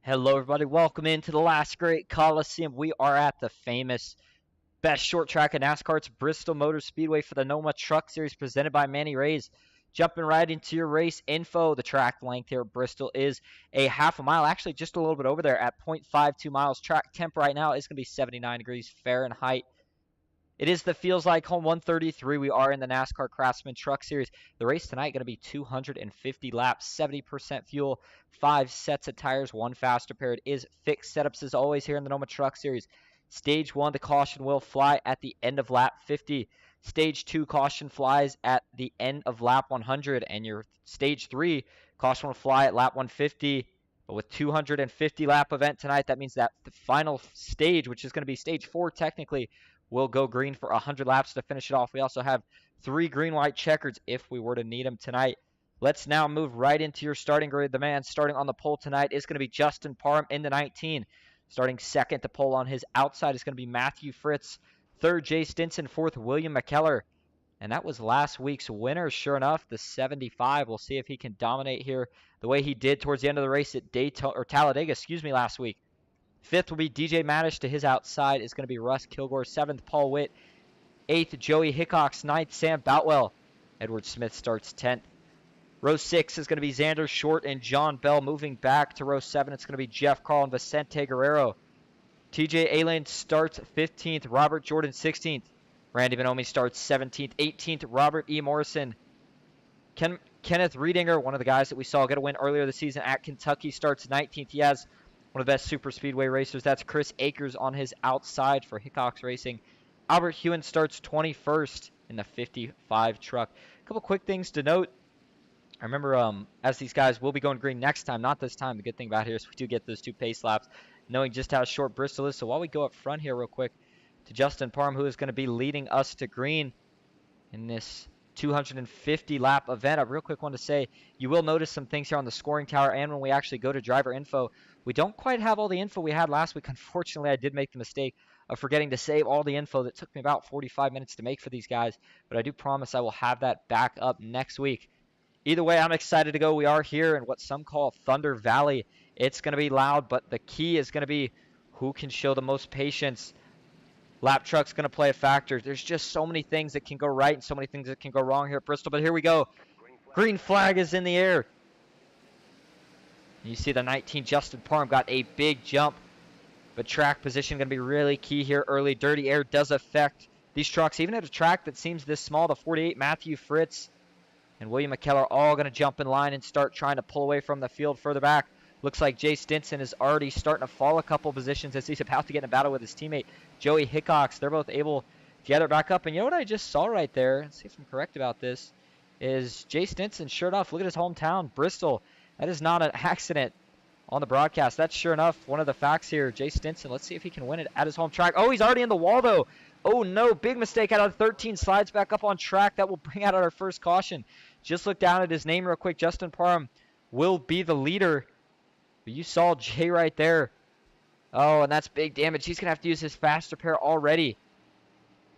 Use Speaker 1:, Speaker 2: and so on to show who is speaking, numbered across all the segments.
Speaker 1: Hello, everybody. Welcome into the Last Great Coliseum. We are at the famous best short track in NASCAR. It's Bristol Motor Speedway for the NOMA Truck Series presented by Manny Ray. Jumping right into your race info. The track length here at Bristol is a half a mile, actually just a little bit over there at 0.52 miles. Track temp right now is going to be 79 degrees Fahrenheit. It is the Feels Like Home 133. We are in the NASCAR Craftsman Truck Series. The race tonight going to be 250 laps, 70% fuel, 5 sets of tires, 1 faster pair. It is fixed setups as always here in the NOMA Truck Series. Stage 1, the caution will fly at the end of lap 50. Stage 2, caution flies at the end of lap 100. And your Stage 3, caution will fly at lap 150. But with 250 lap event tonight, that means that the final stage, which is going to be Stage 4 technically, will go green for 100 laps to finish it off. We also have 3 green-white checkers if we were to need them tonight. Let's now move right into your starting grid. The man starting on the pole tonight is going to be Justin Parham in the 19. Starting second to pole on his outside is going to be Matthew Fritz. Third, Jay Stinson. Fourth, William McKellar. And that was last week's winner, sure enough, the 75. We'll see if he can dominate here the way he did towards the end of the race at Talladega, last week. Fifth will be DJ Madish. To his outside is going to be Russ Kilgore. Seventh, Paul Witt. Eighth, Joey Hickox. Ninth, Sam Boutwell. Edward Smith starts 10th. Row 6 is going to be Xander Short and John Bell. Moving back to row 7, it's going to be Jeff Carl and Vicente Guerrero. TJ Allen starts 15th. Robert Jordan 16th. Randy Bonomi starts 17th. 18th, Robert E. Morrison. Kenneth Riedinger, one of the guys that we saw get a win earlier this season at Kentucky, starts 19th. He has one of the best super speedway racers. That's Chris Akers on his outside for Hickox Racing. Albert Hewen starts 21st in the 55 truck. A couple quick things to note. I remember as these guys will be going green next time, not this time. The good thing about here is we do get those 2 pace laps, knowing just how short Bristol is. So while we go up front here real quick to Justin Parham, who is going to be leading us to green in this 250 lap event. I real quick want to say you will notice some things here on the scoring tower, and when we actually go to driver info, we don't quite have all the info we had last week. Unfortunately, I did make the mistake of forgetting to save all the info that took me about 45 minutes to make for these guys, but I do promise I will have that back up next week. Either way, I'm excited to go. We are here in what some call Thunder Valley. It's going to be loud, but the key is going to be who can show the most patience. Lap truck's going to play a factor. There's just so many things that can go right and so many things that can go wrong here at Bristol. But here we go. Green flag is in the air. You see the 19, Justin Parham, got a big jump. But track position going to be really key here early. Dirty air does affect these trucks. Even at a track that seems this small, the 48, Matthew Fritz and William McKellar all going to jump in line and start trying to pull away from the field further back. Looks like Jay Stinson is already starting to fall a couple positions as he's about to get in a battle with his teammate, Joey Hickox. They're both able to gather back up. And you know what I just saw right there? Let's see if I'm correct about this. Is Jay Stinson, sure enough, look at his hometown, Bristol. That is not an accident on the broadcast. That's sure enough one of the facts here. Jay Stinson, let's see if he can win it at his home track. Oh, he's already in the wall, though. Oh, no, big mistake out of 13. Slides back up on track. That will bring out our first caution. Just look down at his name real quick. Justin Parham will be the leader. But you saw Jay right there. Oh, and that's big damage. He's going to have to use his faster pair already.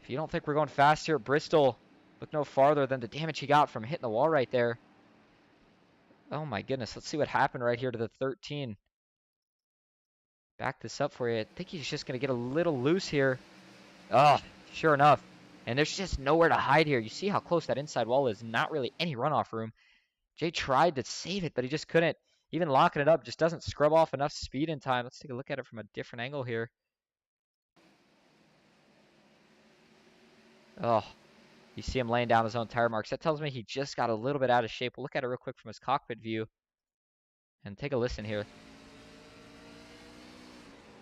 Speaker 1: If you don't think we're going fast here at Bristol, look no farther than the damage he got from hitting the wall right there. Oh, my goodness. Let's see what happened right here to the 13. Back this up for you. I think he's just going to get a little loose here. Oh, sure enough. And there's just nowhere to hide here. You see how close that inside wall is. Not really any runoff room. Jay tried to save it, but he just couldn't. Even locking it up just doesn't scrub off enough speed in time. Let's take a look at it from a different angle here. Oh, you see him laying down his own tire marks. That tells me he just got a little bit out of shape. We'll look at it real quick from his cockpit view. And take a listen here.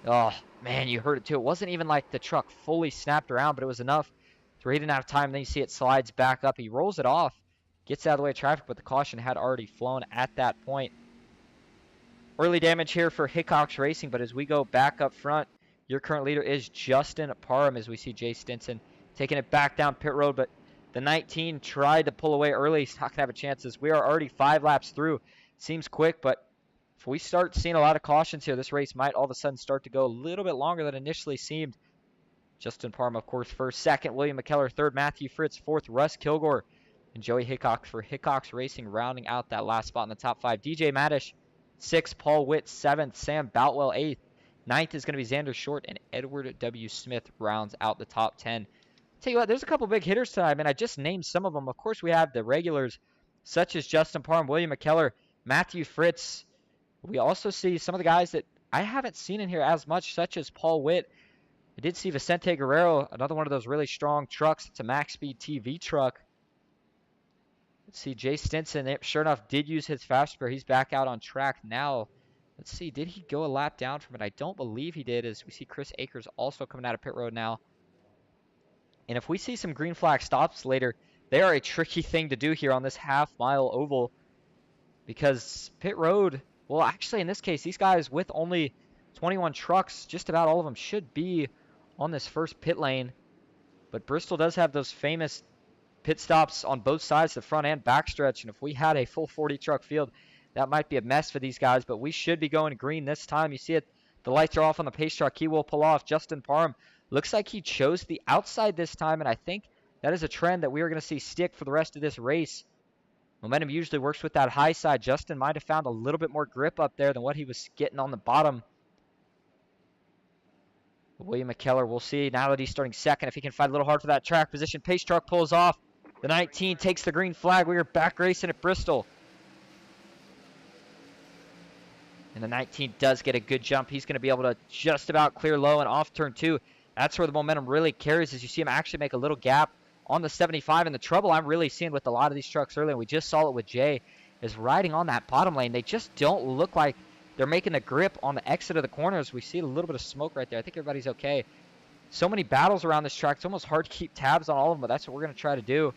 Speaker 1: Oh, man, you heard it too. It wasn't even like the truck fully snapped around, but it was enough to where he didn't have time. Then you see it slides back up. He rolls it off, gets out of the way of traffic, but the caution had already flown at that point. Early damage here for Hickox Racing, but as we go back up front, your current leader is Justin Parham as we see Jay Stinson taking it back down pit road, but the 19 tried to pull away early. He's not going to have a chance as we are already 5 laps through. Seems quick, but if we start seeing a lot of cautions here, this race might all of a sudden start to go a little bit longer than initially seemed. Justin Parham, of course, first. Second, William McKellar. Third, Matthew Fritz. Fourth, Russ Kilgore. And Joey Hickox for Hickox Racing rounding out that last spot in the top 5. DJ Madish 6th, Paul Witt 7th, Sam Boutwell 8th. 9th is going to be Xander Short, and Edward W. Smith rounds out the top 10. Tell you what, there's a couple big hitters tonight. I mean, I just named some of them. Of course, we have the regulars, such as Justin Parham, William McKellar, Matthew Fritz. We also see some of the guys that I haven't seen in here as much, such as Paul Witt. I did see Vicente Guerrero, another one of those really strong trucks. It's a max speed TV truck. Let's see, Jay Stinson, sure enough, did use his fast spare. He's back out on track now. Let's see, did he go a lap down from it? I don't believe he did, as we see Chris Akers also coming out of pit road now. And if we see some green flag stops later, they are a tricky thing to do here on this half-mile oval, because pit road, well, actually, in this case, these guys with only 21 trucks, just about all of them should be on this first pit lane. But Bristol does have those famous pit stops on both sides, the front and back stretch. And if we had a full 40 truck field, that might be a mess for these guys. But we should be going green this time. You see it, the lights are off on the pace truck. He will pull off. Justin Parham looks like he chose the outside this time, and I think that is a trend that we are going to see stick for the rest of this race. Momentum usually works with that high side. Justin might have found a little bit more grip up there than what he was getting on the bottom. William McKellar, we'll see now that he's starting second if he can fight a little hard for that track position. Pace truck pulls off. The 19 takes the green flag. We are back racing at Bristol. And the 19 does get a good jump. He's going to be able to just about clear low and off turn 2. That's where the momentum really carries, as you see him actually make a little gap on the 75. And the trouble I'm really seeing with a lot of these trucks early, and we just saw it with Jay, is riding on that bottom lane. They just don't look like they're making the grip on the exit of the corners. We see a little bit of smoke right there. I think everybody's okay. So many battles around this track. It's almost hard to keep tabs on all of them, but that's what we're going to try to do.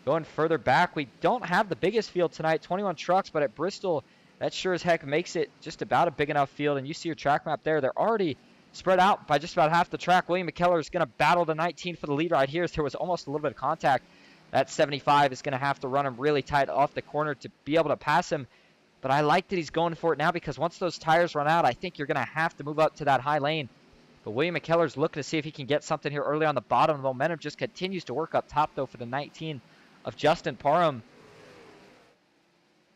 Speaker 1: Going further back, we don't have the biggest field tonight, 21 trucks, but at Bristol, that sure as heck makes it just about a big enough field. And you see your track map there. They're already spread out by just about half the track. William McKellar is going to battle the 19 for the lead right here. So there was almost a little bit of contact. That 75 is going to have to run him really tight off the corner to be able to pass him. But I like that he's going for it now, because once those tires run out, I think you're going to have to move up to that high lane. But William McKellar's looking to see if he can get something here early on the bottom. The momentum just continues to work up top, though, for the 19 of Justin Parham.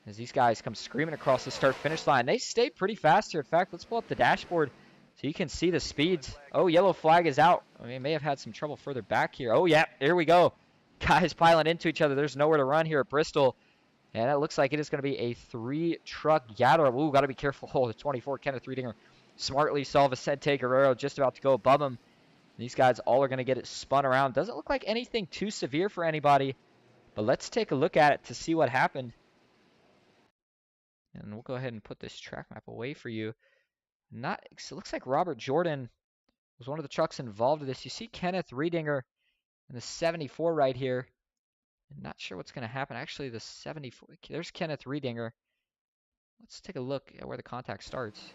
Speaker 1: As these guys come screaming across the start-finish line. They stay pretty fast here. In fact, let's pull up the dashboard so you can see the speeds. Oh, yellow flag is out. I mean, may have had some trouble further back here. Oh, yeah, here we go. Guys piling into each other. There's nowhere to run here at Bristol. And it looks like it is going to be a 3-truck gather. Ooh, got to be careful. Oh, the 24, Kenneth Riedinger smartly saw Vicente Guerrero just about to go above him. These guys all are going to get it spun around. Doesn't look like anything too severe for anybody. But let's take a look at it to see what happened. And we'll go ahead and put this track map away for you. It looks like Robert Jordan was one of the trucks involved in this. You see Kenneth Riedinger in the 74 right here. I'm not sure what's going to happen. Actually, the 74, there's Kenneth Riedinger. Let's take a look at where the contact starts.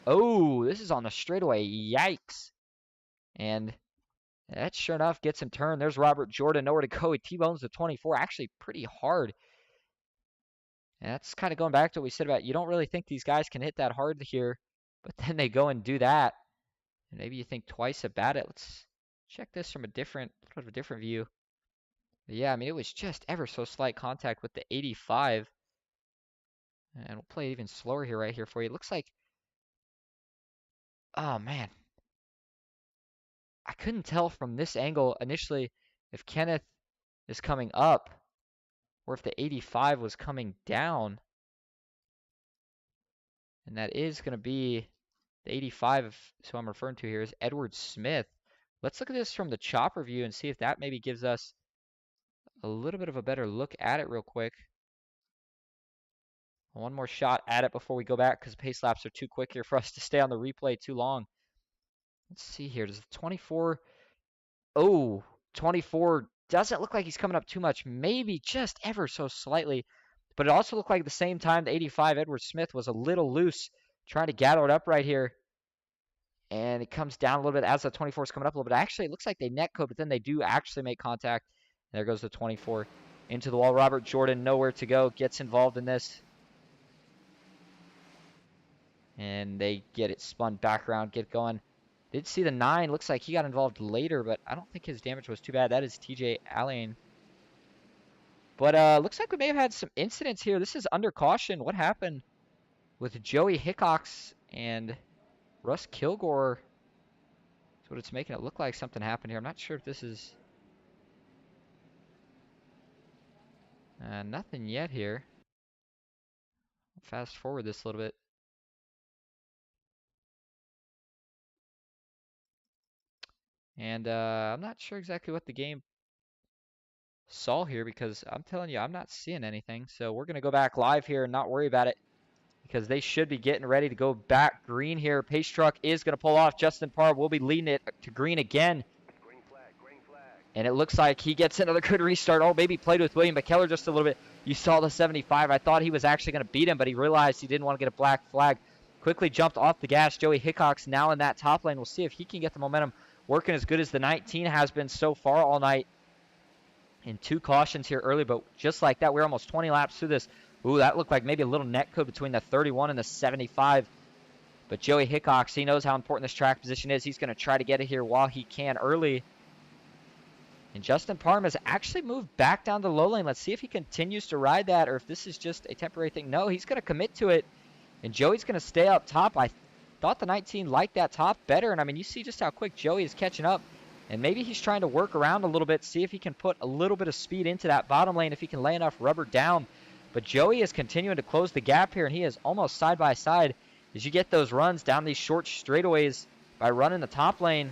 Speaker 1: Oh, this is on the straightaway. Yikes. And that sure enough gets him turned. There's Robert Jordan, nowhere to go. He T-bones the 24, actually pretty hard. And that's kind of going back to what we said about you don't really think these guys can hit that hard here, but then they go and do that. And maybe you think twice about it. Let's check this from a different view. But yeah, I mean, it was just ever so slight contact with the 85. And we'll play even slower here right here for you. It looks like, oh man, I couldn't tell from this angle initially if Kenneth is coming up or if the 85 was coming down. And that is going to be the 85, so I'm referring to here is Edward Smith. Let's look at this from the chopper view and see if that maybe gives us a little bit of a better look at it real quick. One more shot at it before we go back, because pace laps are too quick here for us to stay on the replay too long. Let's see here. Does the 24... Oh, 24 doesn't look like he's coming up too much. Maybe just ever so slightly. But it also looked like at the same time the 85, Edward Smith, was a little loose, trying to gather it up right here. And it comes down a little bit as the 24 is coming up a little bit. Actually, it looks like they net code, but then they do actually make contact. There goes the 24 into the wall. Robert Jordan, nowhere to go, gets involved in this. And they get it spun back around, get going. Did see the 9. Looks like he got involved later, but I don't think his damage was too bad. That is TJ Alleyne. But looks like we may have had some incidents here. This is under caution. What happened? with Joey Hickox and Russ Kilgore. That's what it's making it look like something happened here. I'm not sure if this is... nothing yet here. Fast forward this a little bit. And I'm not sure exactly what the game saw here, because I'm telling you, I'm not seeing anything. So we're going to go back live here and not worry about it, because they should be getting ready to go back green here. Pace truck is going to pull off. Justin Parr will be leading it to green again.
Speaker 2: Green flag.
Speaker 1: And it looks like he gets another good restart. Oh, maybe played with William McKellar just a little bit. You saw the 75. I thought he was actually going to beat him, but he realized he didn't want to get a black flag. Quickly jumped off the gas. Joey Hickox now in that top lane. We'll see if he can get the momentum working as good as the 19 has been so far all night. And 2 cautions here early, but just like that, we're almost 20 laps through this. Ooh, that looked like maybe a little net code between the 31 and the 75. But Joey Hickox, he knows how important this track position is. He's going to try to get it here while he can early. And Justin Parham has actually moved back down the low lane. Let's see if he continues to ride that or if this is just a temporary thing. No, he's going to commit to it. And Joey's going to stay up top. I thought the 19 liked that top better. And, I mean, you see just how quick Joey is catching up. And maybe he's trying to work around a little bit, see if he can put a little bit of speed into that bottom lane, if he can lay enough rubber down. But Joey is continuing to close the gap here, and he is almost side by side as you get those runs down these short straightaways by running the top lane.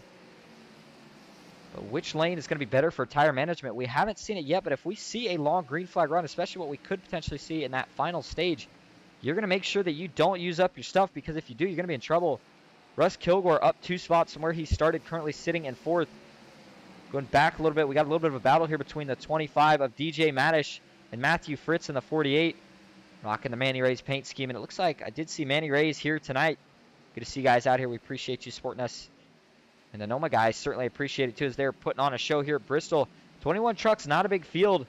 Speaker 1: But which lane is going to be better for tire management? We haven't seen it yet, but if we see a long green flag run, especially what we could potentially see in that final stage, you're going to make sure that you don't use up your stuff, because if you do, you're going to be in trouble. Russ Kilgore up 2 spots from where he started, currently sitting in 4th. Going back a little bit, we got a little bit of a battle here between the 25 of DJ Madish and Matthew Fritz in the 48. Rocking the Manny Ray's paint scheme, and it looks like I did see Manny Ray's here tonight. Good to see you guys out here. We appreciate you supporting us. And the NOMA guys certainly appreciate it too, as they're putting on a show here at Bristol. 21 trucks, not a big field,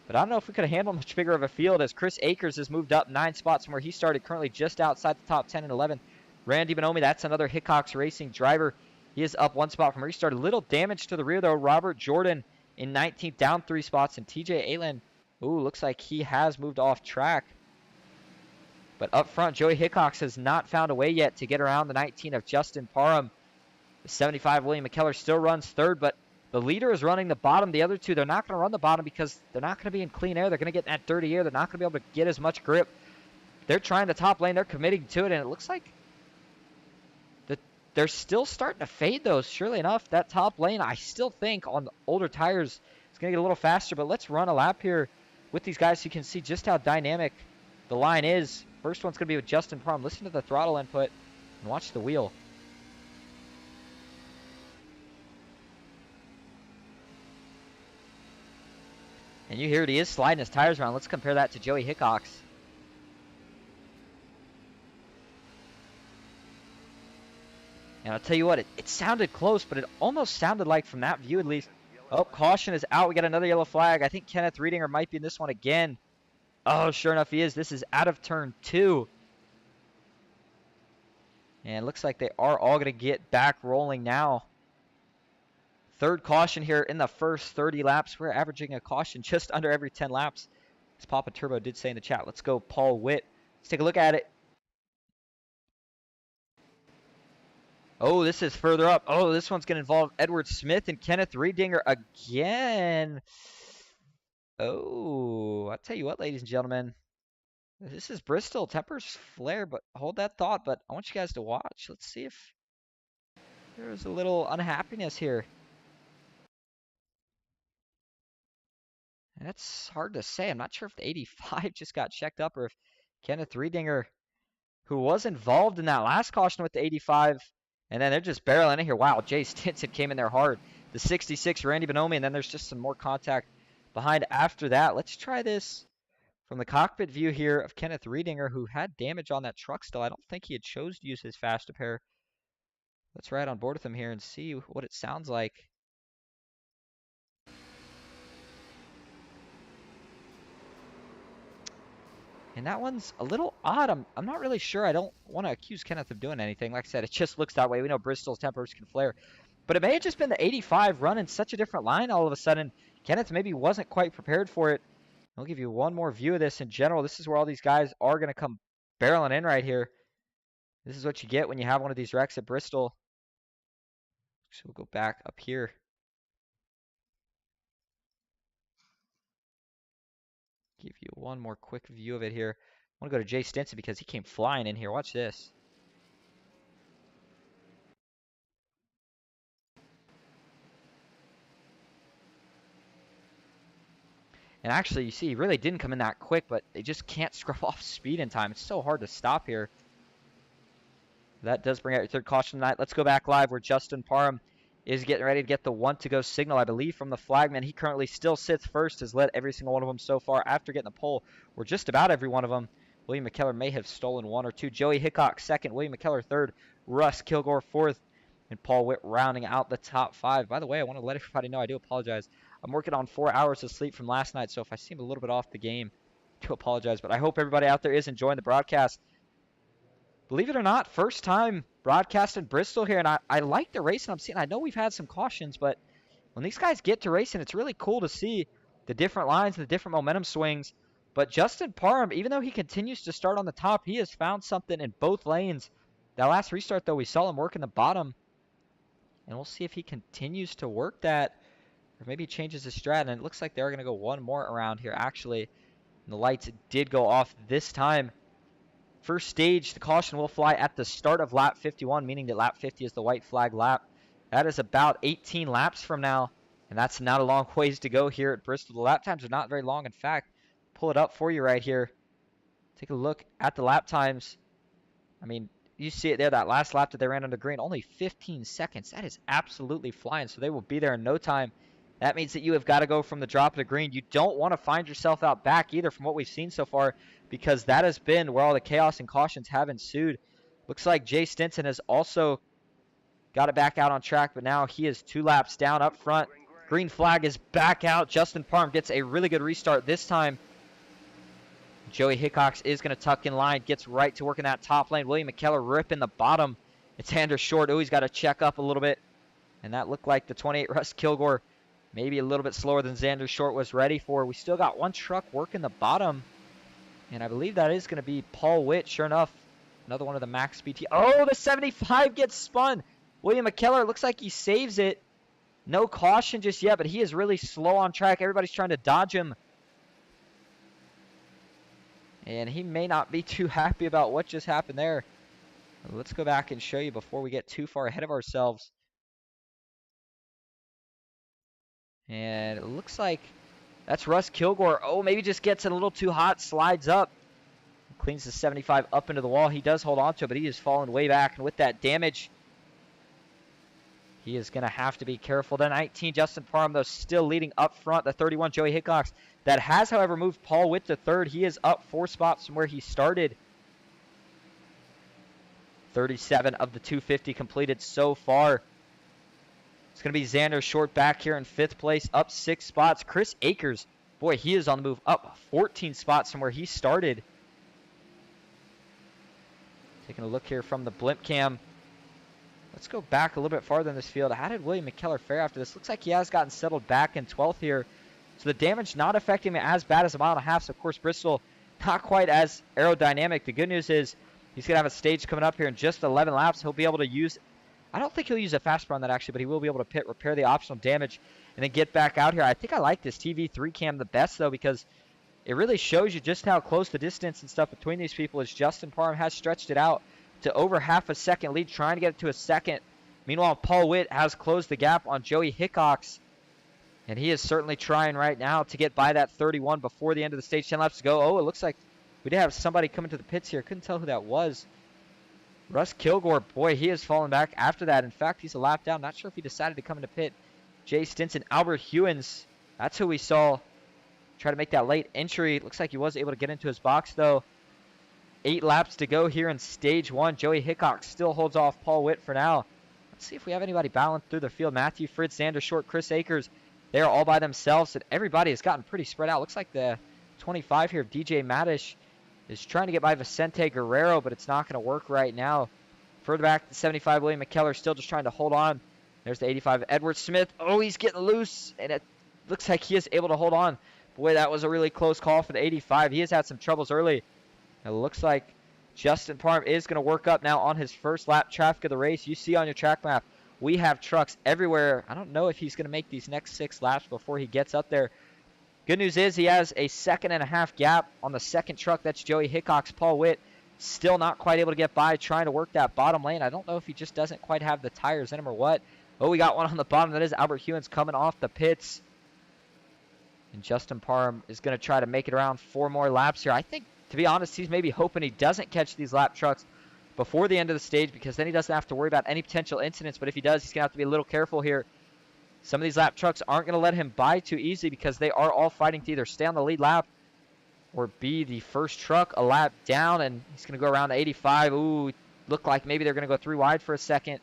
Speaker 1: but I don't know if we could have handled much bigger of a field, as Chris Akers has moved up 9 spots from where he started, currently just outside the top 10 and 11. Randy Bonomi, that's another Hickox Racing driver. He is up 1 spot from where he started. Little damage to the rear, though. Robert Jordan in 19th, down 3 spots. And TJ Aylan, ooh, looks like he has moved off track. But up front, Joey Hickox has not found a way yet to get around the 19 of Justin Parham. The 75, William McKellar, still runs 3rd, but the leader is running the bottom. The other 2, they're not going to run the bottom because they're not going to be in clean air. They're going to get in that dirty air. They're not going to be able to get as much grip. They're trying the top lane. They're committing to it, and it looks like they're still starting to fade, though. Surely enough, that top lane, I still think on the older tires, is going to get a little faster. But let's run a lap here with these guys so you can see just how dynamic the line is. First one's going to be with Justin Parham. Listen to the throttle input and watch the wheel. And you hear it, he is sliding his tires around. Let's compare that to Joey Hickox. And I'll tell you what, it sounded close, but it almost sounded like, from that view at least, oh, caution is out. We got another yellow flag. I think Kenneth Riedinger might be in this one again. Oh, sure enough, he is. This is out of turn 2. And it looks like they are all going to get back rolling now. 3rd caution here in the first 30 laps. We're averaging a caution just under every 10 laps, as Papa Turbo did say in the chat. Let's go Paul Witt. Let's take a look at it. Oh, this is further up. Oh, this one's going to involve Edward Smith and Kenneth Riedinger again. Oh, I'll tell you what, ladies and gentlemen. This is Bristol. Tempers flare, but hold that thought. But I want you guys to watch. Let's see if there's a little unhappiness here. And that's hard to say. I'm not sure if the 85 just got checked up or if Kenneth Riedinger, who was involved in that last caution with the 85, and then they're just barreling in here. Wow, Jay Stinson came in there hard. The 66, Randy Bonomi, and then there's just some more contact behind after that. Let's try this from the cockpit view here of Kenneth Riedinger, who had damage on that truck still. I don't think he had chose to use his fast repair. Let's ride on board with him here and see what it sounds like. And that one's a little odd. I'm not really sure. I don't want to accuse Kenneth of doing anything. Like I said, it just looks that way. We know Bristol's tempers can flare. But it may have just been the 85 running such a different line all of a sudden. Kenneth maybe wasn't quite prepared for it. I'll give you one more view of this in general. This is where all these guys are going to come barreling in right here. This is what you get when you have one of these wrecks at Bristol. So we'll go back up here. Give you one more quick view of it here. I want to go to Jay Stinson because he came flying in here. Watch this. And actually, you see, he really didn't come in that quick, but they just can't scrub off speed in time. It's so hard to stop here. That does bring out your third caution tonight. Let's go back live where Justin Parham is getting ready to get the 1-to-go signal, I believe, from the flagman. He currently still sits first, has led every single one of them so far after getting the pole, or just about every one of them. William McKellar may have stolen one or two. Joey Hickok second, William McKellar third, Russ Kilgore fourth, and Paul Witt rounding out the top five. By the way, I want to let everybody know, I do apologize. I'm working on 4 hours of sleep from last night, so if I seem a little bit off the game, I do apologize. But I hope everybody out there is enjoying the broadcast. Believe it or not, first time broadcasting Bristol here, and I like the racing I'm seeing. I know we've had some cautions, but when these guys get to racing, it's really cool to see the different lines and the different momentum swings. But Justin Parham, even though he continues to start on the top, he has found something in both lanes. That last restart, though, we saw him working the bottom. And we'll see if he continues to work that, or maybe he changes his strat. And it looks like they're going to go one more around here, actually. And the lights did go off this time. First stage, the caution will fly at the start of lap 51, meaning that lap 50 is the white flag lap. That is about 18 laps from now, and that's not a long ways to go here at Bristol. The lap times are not very long. In fact, pull it up for you right here. Take a look at the lap times. I mean, you see it there, that last lap that they ran under green, only 15 seconds. That is absolutely flying, so they will be there in no time. That means that you have got to go from the drop to green. You don't want to find yourself out back either from what we've seen so far, because that has been where all the chaos and cautions have ensued. Looks like Jay Stinson has also got it back out on track, but now he is 2 laps down up front. Green flag is back out. Justin Parham gets a really good restart this time. Joey Hickox is going to tuck in line, gets right to work in that top lane. William McKellar ripping the bottom. It's Anders Short. Oh, he's got to check up a little bit. And that looked like the 28 Russ Kilgore, maybe a little bit slower than Xander Short was ready for. We still got one truck working the bottom. And I believe that is going to be Paul Witt. Sure enough, another one of the max speed. Oh, the 75 gets spun. William McKellar looks like he saves it. No caution just yet, but he is really slow on track. Everybody's trying to dodge him. And he may not be too happy about what just happened there. Let's go back and show you before we get too far ahead of ourselves. And it looks like that's Russ Kilgore. Oh, maybe just gets it a little too hot, slides up. Cleans the 75 up into the wall. He does hold on to it, but he is falling way back. And with that damage, he is going to have to be careful. The 19, Justin Parham, though, still leading up front. The 31, Joey Hickox, that has, however, moved Paul Witt to third. He is up 4 spots from where he started. 37 of the 250 completed so far. It's going to be Xander Short back here in 5th place, up 6 spots. Chris Akers, boy, he is on the move, up 14 spots from where he started. Taking a look here from the blimp cam. Let's go back a little bit farther in this field. How did William McKellar fare after this? Looks like he has gotten settled back in 12th here. So the damage not affecting him as bad as a mile and a half. So, of course, Bristol not quite as aerodynamic. The good news is he's going to have a stage coming up here in just 11 laps. He'll be able to use, I don't think he'll use a fast run that actually, but he will be able to pit, repair the optional damage, and then get back out here. I think I like this TV3 cam the best, though, because it really shows you just how close the distance and stuff between these people is. Justin Parham has stretched it out to over half a second lead, trying to get it to a second. Meanwhile, Paul Witt has closed the gap on Joey Hickox, and he is certainly trying right now to get by that 31 before the end of the stage. 10 laps to go. Oh, it looks like we did have somebody coming to the pits here. Couldn't tell who that was. Russ Kilgore, boy, he has fallen back after that. In fact, he's a lap down. Not sure if he decided to come into pit. Jay Stinson, Albert Hewins, that's who we saw try to make that late entry. Looks like he was able to get into his box, though. 8 laps to go here in stage 1. Joey Hickox still holds off Paul Witt for now. Let's see if we have anybody battling through the field. Matthew Fritz, Xander Short, Chris Akers. They are all by themselves, and everybody has gotten pretty spread out. Looks like the 25 here of DJ Madish is trying to get by Vicente Guerrero, but it's not going to work right now. Further back, the 75, William McKellar, still just trying to hold on. There's the 85, Edward Smith. Oh, he's getting loose, and it looks like he is able to hold on. Boy, that was a really close call for the 85. He has had some troubles early. It looks like Justin Parham is going to work up now on his first lap traffic of the race. You see on your track map, we have trucks everywhere. I don't know if he's going to make these next 6 laps before he gets up there. Good news is he has a 1.5-second gap on the second truck. That's Joey Hickok's Paul Witt. Still not quite able to get by, trying to work that bottom lane. I don't know if he just doesn't quite have the tires in him or what. Oh, we got one on the bottom. That is Albert Hewins coming off the pits. And Justin Parham is going to try to make it around 4 more laps here. I think, to be honest, he's maybe hoping he doesn't catch these lap trucks before the end of the stage, because then he doesn't have to worry about any potential incidents. But if he does, he's going to have to be a little careful here. Some of these lap trucks aren't going to let him by too easily, because they are all fighting to either stay on the lead lap or be the first truck a lap down. And he's going to go around the 85. Ooh, looked like maybe they're going to go 3 wide for a second.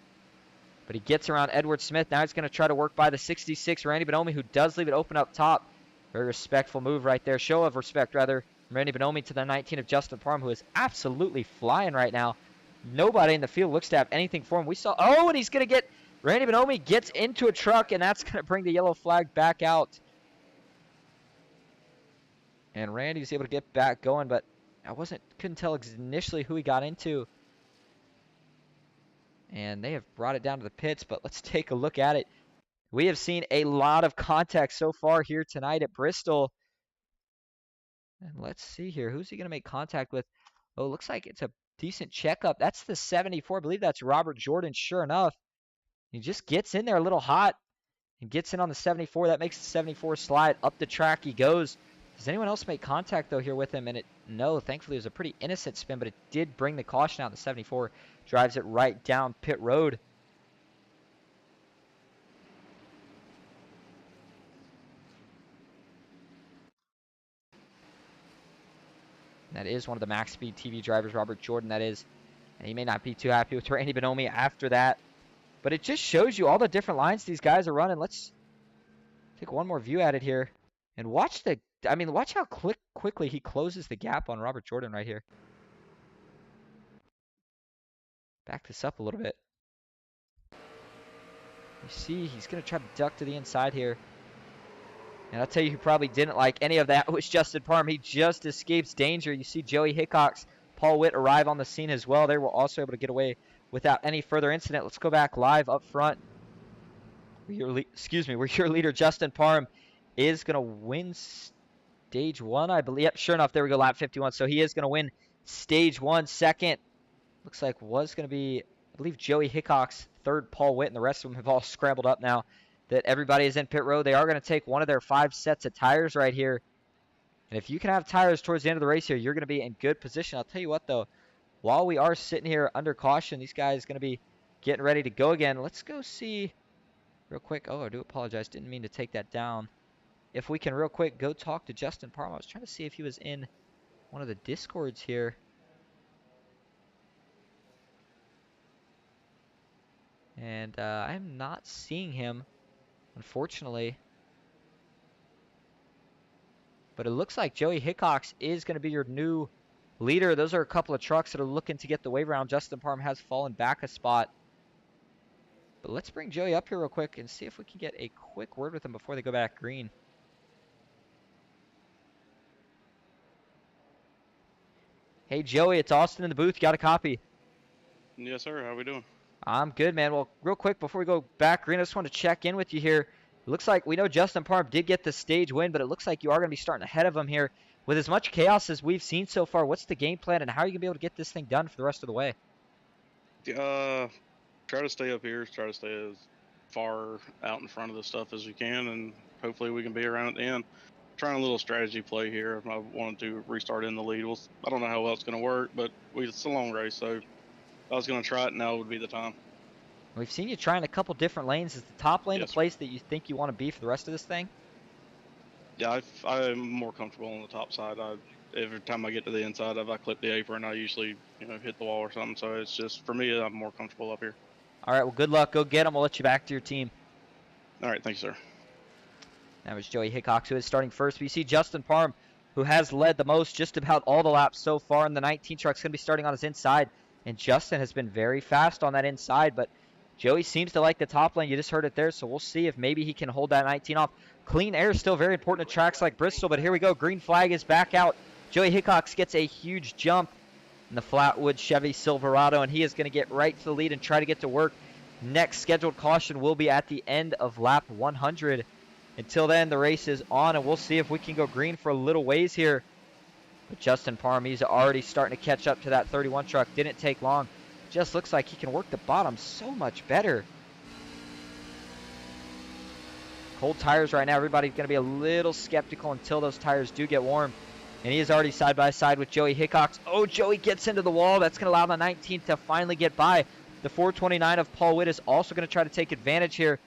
Speaker 1: But he gets around Edward Smith. Now he's going to try to work by the 66, Randy Bonomi, who does leave it open up top. Very respectful move right there. Show of respect, rather. Randy Bonomi to the 19 of Justin Parham, who is absolutely flying right now. Nobody in the field looks to have anything for him. We saw, oh, and he's going to get, Randy Bonomi gets into a truck, and that's going to bring the yellow flag back out. And Randy's able to get back going, but I couldn't tell initially who he got into. And they have brought it down to the pits, but let's take a look at it. We have seen a lot of contact so far here tonight at Bristol. And let's see here. Who's he going to make contact with? Oh, looks like it's a decent checkup. That's the 74. I believe that's Robert Jordan, sure enough. He just gets in there a little hot and gets in on the 74. That makes the 74 slide. Up the track he goes. Does anyone else make contact, though, here with him? And no, thankfully, it was a pretty innocent spin, but it did bring the caution out. The 74 drives it right down pit road. That is one of the Max Speed TV drivers, Robert Jordan, that is. And he may not be too happy with Randy Bonomi after that. But it just shows you all the different lines these guys are running. Let's take one more view at it here. And watch how quickly he closes the gap on Robert Jordan right here. Back this up a little bit. You see, he's going to try to duck to the inside here. And I'll tell you who probably didn't like any of that was Justin Parham. He just escapes danger. You see Joey Hickok's Paul Witt arrive on the scene as well. They were also able to get away without any further incident. Let's go back live up front. Where your leader, Justin Parham, is going to win stage 1, I believe. Yep, sure enough, there we go, lap 51. So he is going to win stage 1. Second, looks like was going to be, I believe, Joey Hickok's third, Paul Witt, and the rest of them have all scrambled up now that everybody is in pit road. They are going to take one of their 5 sets of tires right here. And if you can have tires towards the end of the race here, you're going to be in good position. I'll tell you what, though, while we are sitting here under caution, these guys are going to be getting ready to go again. Let's go see real quick. Oh, I do apologize. Didn't mean to take that down. If we can real quick go talk to Justin Parham. I was trying to see if he was in one of the Discords here. And I'm not seeing him, unfortunately. But it looks like Joey Hickok's is going to be your new leader. Those are a couple of trucks that are looking to get the wave around. Justin Parham has fallen back a spot. But let's bring Joey up here real quick and see if we can get a quick word with him before they go back green. Hey, Joey, it's Austin in the booth. Got a copy?
Speaker 2: Yes, sir. How we doing?
Speaker 1: I'm good, man. Well, real quick, before we go back green, I just want to check in with you here. It looks like we know Justin Parham did get the stage win, but it looks like you are going to be starting ahead of him here. With as much chaos as we've seen so far, what's the game plan, and how are you going to be able to get this thing done for the rest of the way?
Speaker 2: Try to stay up here. Try to stay as far out in front of the stuff as we can, and hopefully we can be around at the end. Trying a little strategy play here. I wanted to restart in the lead. I don't know how well it's going to work, but it's a long race, so if I was going to try it, now would be the time.
Speaker 1: We've seen you trying a couple different lanes. Is the top lane the place that you think you want to be for the rest of this thing?
Speaker 2: Yeah, I'm more comfortable on the top side. Every time I get to the inside, if I clip the apron, I usually hit the wall or something. So it's just, for me, I'm more comfortable up here.
Speaker 1: All right, well, good luck. Go get them. We'll let you back to your team.
Speaker 2: All right, thank you, sir.
Speaker 1: That was Joey Hickok, who is starting first. We see Justin Parham, who has led the most just about all the laps so far, and the 19 truck's going to be starting on his inside. And Justin has been very fast on that inside, but Joey seems to like the top lane. You just heard it there, so we'll see if maybe he can hold that 19 off. Clean air is still very important at tracks like Bristol, but here we go. Green flag is back out. Joey Hickok gets a huge jump. in the Flatwood Chevy Silverado, and he is going to get right to the lead and try to get to work. Next scheduled caution will be at the end of lap 100. Until then, the race is on, and we'll see if we can go green for a little ways here. But Justin Parham, he's already starting to catch up to that 31 truck. Didn't take long. Just looks like he can work the bottom so much better. Cold tires right now. Everybody's going to be a little skeptical until those tires do get warm. And he is already side by side with Joey Hickox. Oh, Joey gets into the wall. That's going to allow the 19 to finally get by. The 429 of Paul Witt is also going to try to take advantage here.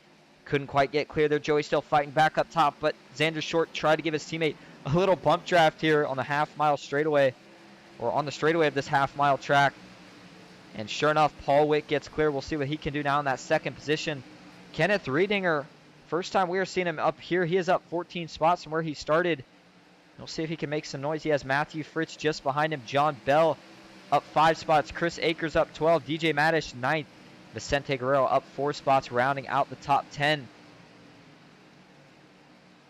Speaker 1: Couldn't quite get clear there. Joey still fighting back up top, but Xander Short tried to give his teammate a little bump draft here on the half-mile straightaway, or on the straightaway of this half-mile track. And sure enough, Paul Witt gets clear. We'll see what he can do now in that second position. Kenneth Riedinger, first time we are seeing him up here. He is up 14 spots from where he started. We'll see if he can make some noise. He has Matthew Fritz just behind him. John Bell up 5 spots. Chris Akers up 12. DJ Madish 9th. Vicente Guerrero up 4 spots, rounding out the top 10.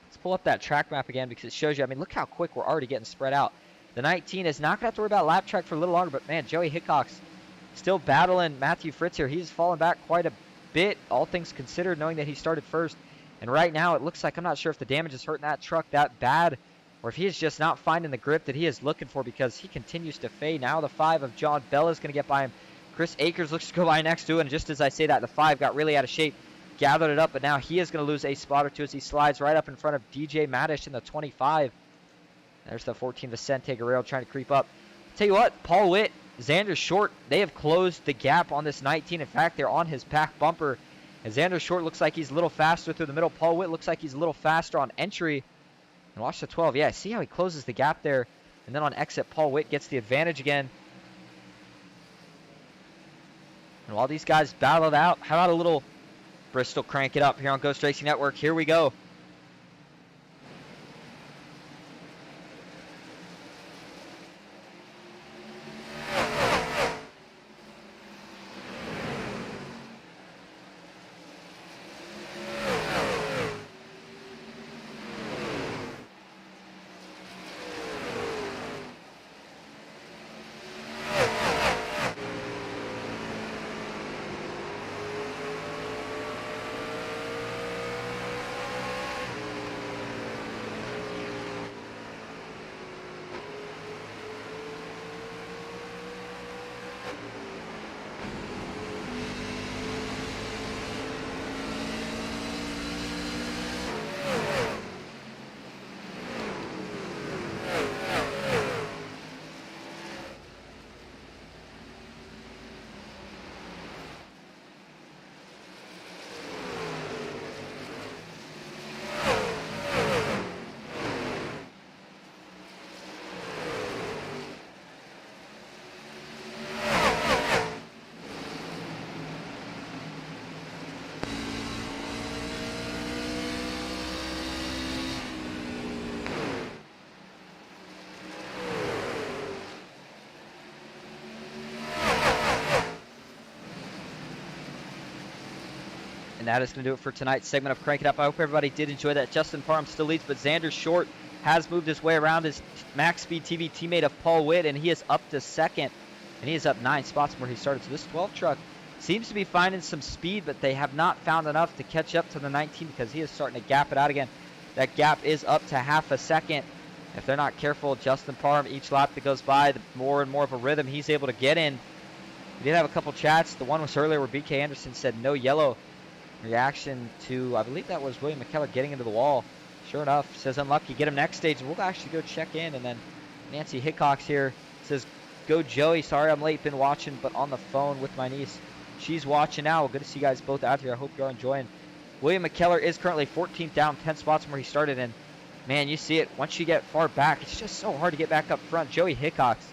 Speaker 1: Let's pull up that track map again because it shows you, I mean, look how quick we're already getting spread out. The 19 is not going to have to worry about lap track for a little longer, but man, Joey Hickox still battling Matthew Fritz here. He's fallen back quite a bit, all things considered, knowing that he started first. And right now, it looks like, I'm not sure if the damage is hurting that truck that bad, or if he is just not finding the grip that he is looking for, because he continues to fade. Now the 5 of John Bell is going to get by him. Chris Akers looks to go by next to it, and just as I say that, the 5 got really out of shape, gathered it up, but now he is going to lose a spot or two as he slides right up in front of DJ Madish in the 25. There's the 14 Vicente Guerrero trying to creep up. Tell you what, Paul Witt, Xander Short, they have closed the gap on this 19. In fact, they're on his back bumper. And Xander Short looks like he's a little faster through the middle. Paul Witt looks like he's a little faster on entry. And watch the 12. Yeah, see how he closes the gap there. And then on exit, Paul Witt gets the advantage again. And while these guys battle it out, how about a little Bristol Crank It Up here on Ghost Racing Network? Here we go. And that is going to do it for tonight's segment of Crank It Up. I hope everybody did enjoy that. Justin Parham still leads, but Xander Short has moved his way around his Max Speed TV teammate of Paul Witt, and he is up to second. And he is up 9 spots from where he started. So this 12 truck seems to be finding some speed, but they have not found enough to catch up to the 19 because he is starting to gap it out again. That gap is up to half a second. If they're not careful, Justin Parham, each lap that goes by, the more and more of a rhythm he's able to get in. We did have a couple chats. The one was earlier where BK Anderson said no yellow. Reaction to, I believe that was William McKellar getting into the wall. Sure enough, says unlucky, get him next stage. We'll actually go check in. And then Nancy Hickox here says, go Joey, sorry I'm late, been watching, but on the phone with my niece. She's watching now. Good to see you guys both out here. I hope you're enjoying. William McKellar is currently 14th down, 10 spots from where he started. And man, you see it, once you get far back, it's just so hard to get back up front. Joey Hickox,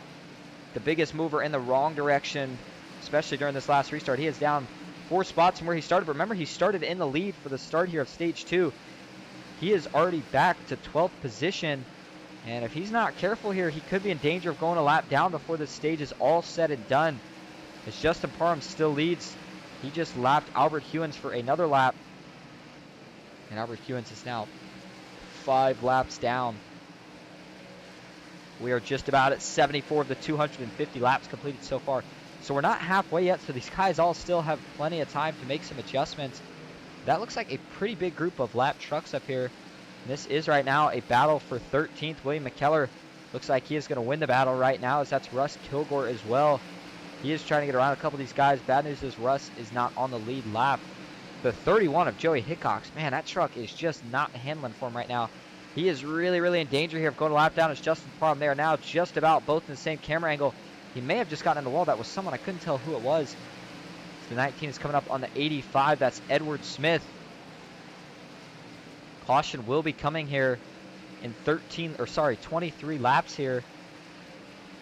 Speaker 1: the biggest mover in the wrong direction, especially during this last restart. He is down 4 spots from where he started. But remember, he started in the lead for the start here of stage 2. He is already back to 12th position. And if he's not careful here, he could be in danger of going a lap down before the stage is all said and done. As Justin Parham still leads. He just lapped Albert Hewins for another lap. And Albert Hewins is now 5 laps down. We are just about at 74 of the 250 laps completed so far. So we're not halfway yet, so these guys all still have plenty of time to make some adjustments. That looks like a pretty big group of lap trucks up here. And this is right now a battle for 13th. William McKellar looks like he is going to win the battle right now, as that's Russ Kilgore as well. He is trying to get around a couple of these guys. Bad news is Russ is not on the lead lap. The 31 of Joey Hickox, man, that truck is just not handling for him right now. He is really, really in danger here of going a lap down as Justin Parham. They are now just about both in the same camera angle. He may have just gotten in the wall. That was someone. I couldn't tell who it was. So the 19 is coming up on the 85. That's Edward Smith. Caution will be coming here in 23 laps here.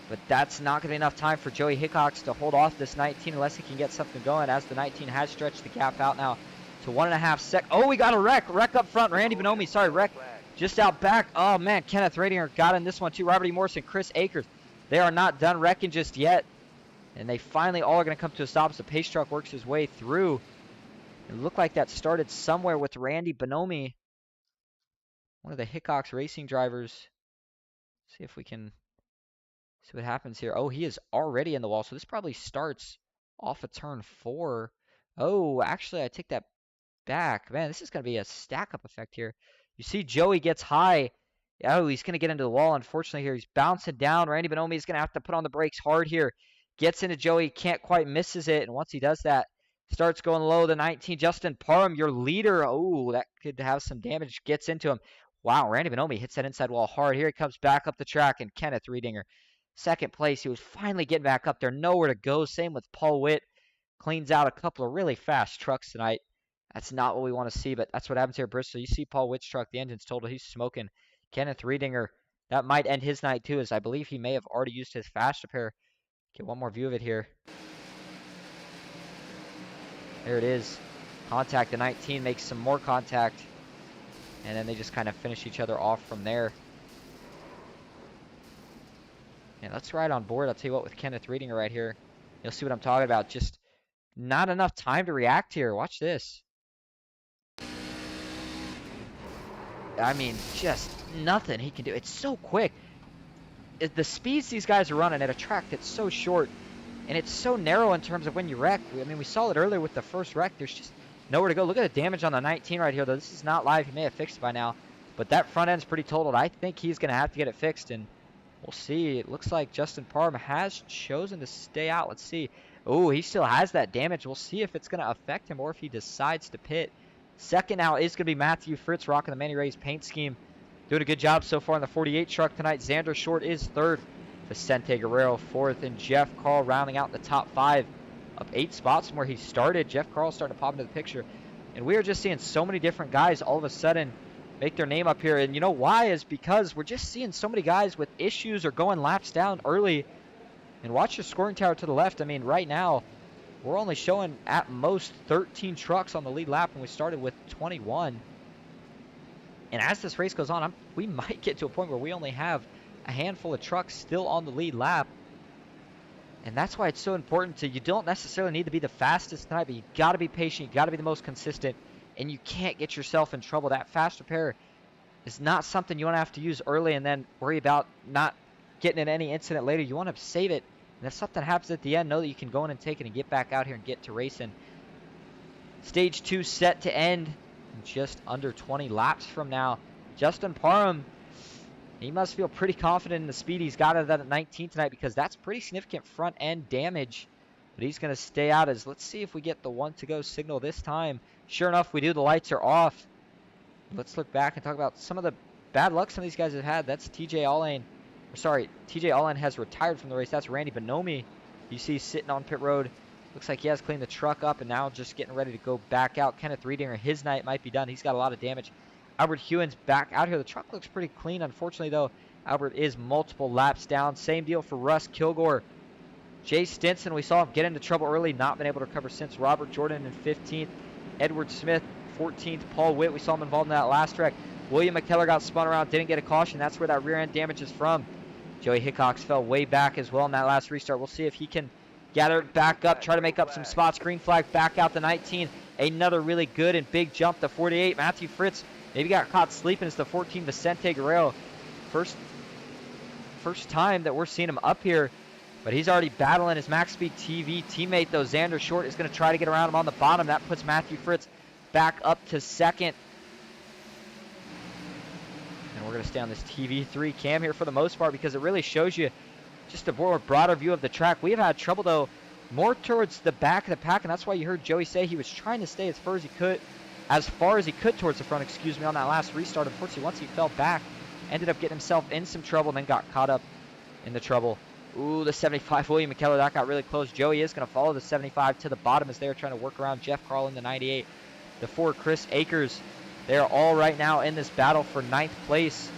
Speaker 1: But that's not going to be enough time for Joey Hickox to hold off this 19 unless he can get something going, as the 19 has stretched the gap out now to 1.5 seconds. Oh, we got a wreck. Wreck up front. Randy Bonomi, sorry, wreck just out back. Oh, man, Kenneth Radinger got in this one too. Robert E. Morrison, Chris Akers. They are not done wrecking just yet. And they finally all are going to come to a stop as the pace truck works his way through. It looked like that started somewhere with Randy Bonomi, one of the Hickox racing drivers. See if we can see what happens here. Oh, he is already in the wall, so this probably starts off of turn 4. Oh, actually, I take that back. Man, this is going to be a stack-up effect here. You see Joey gets high. Oh, he's going to get into the wall, unfortunately, here. He's bouncing down. Randy Bonomi is going to have to put on the brakes hard here. Gets into Joey, can't quite misses it, and once he does that, starts going low. The 19, Justin Parham, your leader. Oh, that could have some damage. Gets into him. Wow, Randy Bonomi hits that inside wall hard. Here he comes back up the track, and Kenneth Riedinger, second place. He was finally getting back up there. Nowhere to go. Same with Paul Witt. Cleans out a couple of really fast trucks tonight. That's not what we want to see, but that's what happens here at Bristol. You see Paul Witt's truck. The engine's total. He's smoking. Kenneth Riedinger, that might end his night too, as I believe he may have already used his fast repair. Get one more view of it here. There it is. Contact. The 19 makes some more contact. And then they just kind of finish each other off from there. Yeah, let's ride on board. I'll tell you what, with Kenneth Riedinger right here, you'll see what I'm talking about. Just not enough time to react here. Watch this. I mean, just nothing he can do. It's so quick. The speeds these guys are running at a track that's so short, and it's so narrow in terms of when you wreck. I mean, we saw it earlier with the first wreck. There's just nowhere to go. Look at the damage on the 19 right here, though. This is not live. He may have fixed it by now, but that front end's pretty totaled. I think he's going to have to get it fixed, and we'll see. It looks like Justin Parham has chosen to stay out. Let's see. Oh, he still has that damage. We'll see if it's going to affect him or if he decides to pit. Second now is going to be Matthew Fritz, rocking the Manny Ray's paint scheme. Doing a good job so far in the 48 truck tonight. Xander Short is third. Vicente Guerrero fourth. And Jeff Carl rounding out the top 5 of 8 spots from where he started. Jeff Carl starting to pop into the picture. And we are just seeing so many different guys all of a sudden make their name up here. And you know why? Is because we're just seeing so many guys with issues or going laps down early. And watch the scoring tower to the left. I mean, right now, we're only showing at most 13 trucks on the lead lap, and we started with 21. And as this race goes on, we might get to a point where we only have a handful of trucks still on the lead lap. And that's why it's so important you don't necessarily need to be the fastest tonight, but you got to be patient. You got to be the most consistent, and you can't get yourself in trouble. That fast repair is not something you want to have to use early and then worry about not getting in any incident later. You want to save it. And if something happens at the end, know that you can go in and take it and get back out here and get to racing. Stage 2 set to end in just under 20 laps from now. Justin Parham, he must feel pretty confident in the speed he's got at that 19 tonight, because that's pretty significant front end damage. But he's going to stay out as, let's see if we get the 1 to go signal this time. Sure enough, we do. The lights are off. Let's look back and talk about some of the bad luck some of these guys have had. That's TJ Allane. TJ Allane has retired from the race. That's Randy Bonomi. You see sitting on pit road. Looks like he has cleaned the truck up and now just getting ready to go back out. Kenneth Riedinger, his night might be done. He's got a lot of damage. Albert Hewins back out here. The truck looks pretty clean. Unfortunately, though, Albert is multiple laps down. Same deal for Russ Kilgore. Jay Stinson, we saw him get into trouble early, not been able to recover since. Robert Jordan in 15th. Edward Smith, 14th. Paul Witt, we saw him involved in that last wreck. William McKellar got spun around, didn't get a caution. That's where that rear end damage is from. Joey Hickox fell way back as well in that last restart. We'll see if he can gather it back up, try to make up some spots. Green flag back out the 19. Another really good and big jump, the 48. Matthew Fritz maybe got caught sleeping. It's the 14, Vicente Guerrero. First First time that we're seeing him up here, but he's already battling his Max Speed TV teammate, though. Xander Short is going to try to get around him on the bottom. That puts Matthew Fritz back up to second. And we're going to stay on this TV3 cam here for the most part because it really shows you just a more broader view of the track. We have had trouble, though, more towards the back of the pack, and that's why you heard Joey say he was trying to stay as far as he could towards the front, on that last restart. Unfortunately, once he fell back, ended up getting himself in some trouble and then got caught up in the trouble. Ooh, the 75, William McKellar, that got really close. Joey is going to follow the 75 to the bottom as they're trying to work around Jeff Carl in the 98. The 4, Chris Akers, they're all right now in this battle for 9th place.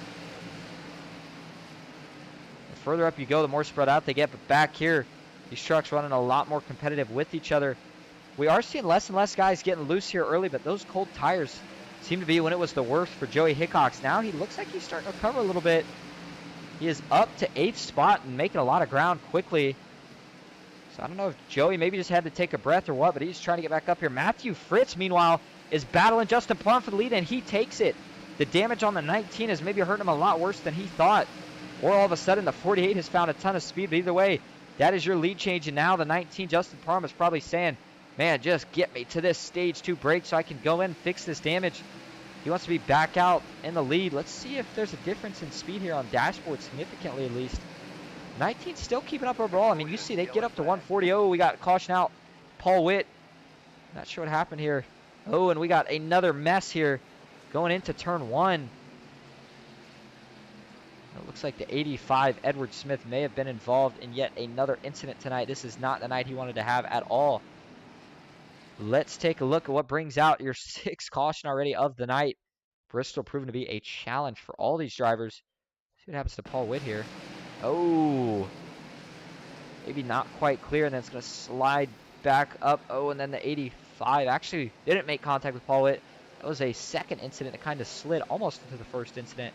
Speaker 1: The further up you go, the more spread out they get, but back here, these trucks running a lot more competitive with each other. We are seeing less and less guys getting loose here early, but those cold tires seem to be when it was the worst for Joey Hickox. Now he looks like he's starting to recover a little bit. He is up to 8th spot and making a lot of ground quickly. So I don't know if Joey maybe just had to take a breath or what, but he's trying to get back up here. Matthew Fritz, meanwhile, is battling Justin Parham for the lead, and he takes it. The damage on the 19 is maybe hurting him a lot worse than he thought. Or all of a sudden, the 48 has found a ton of speed. But either way, that is your lead change. And now the 19, Justin Parham, is probably saying, man, just get me to this stage 2 break so I can go in and fix this damage. He wants to be back out in the lead. Let's see if there's a difference in speed here on dashboard, significantly at least. 19 still keeping up overall. I mean, you see they get up to 140. Oh, we got caution out. Paul Witt. Not sure what happened here. Oh, and we got another mess here going into turn 1. It looks like the 85, Edward Smith, may have been involved in yet another incident tonight. This is not the night he wanted to have at all. Let's take a look at what brings out your 6th caution already of the night. Bristol proving to be a challenge for all these drivers. See what happens to Paul Witt here. Oh, maybe not quite clear, and then it's going to slide back up. Oh, and then the 85 actually didn't make contact with Paul Witt. That was a second incident. It kind of slid almost into the first incident.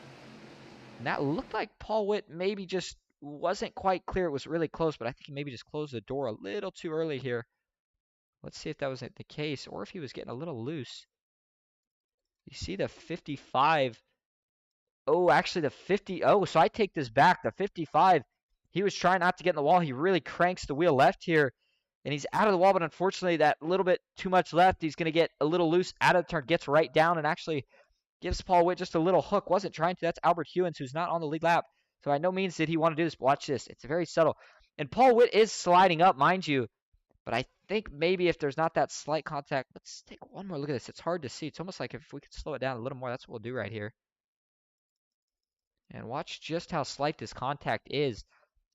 Speaker 1: And that looked like Paul Witt maybe just wasn't quite clear. It was really close, but I think he maybe just closed the door a little too early here. Let's see if that was the case or if he was getting a little loose. You see the 55. Oh, actually the 50. Oh, so I take this back. The 55, he was trying not to get in the wall. He really cranks the wheel left here, and he's out of the wall, but unfortunately that little bit too much left. He's going to get a little loose out of the turn, gets right down, and actually gives Paul Witt just a little hook. Wasn't trying to. That's Albert Hewins, who's not on the lead lap. So by no means did he want to do this, but watch this. It's very subtle. And Paul Witt is sliding up, mind you. But I think maybe if there's not that slight contact, let's take one more look at this. It's hard to see. It's almost like if we could slow it down a little more, that's what we'll do right here. And watch just how slight this contact is.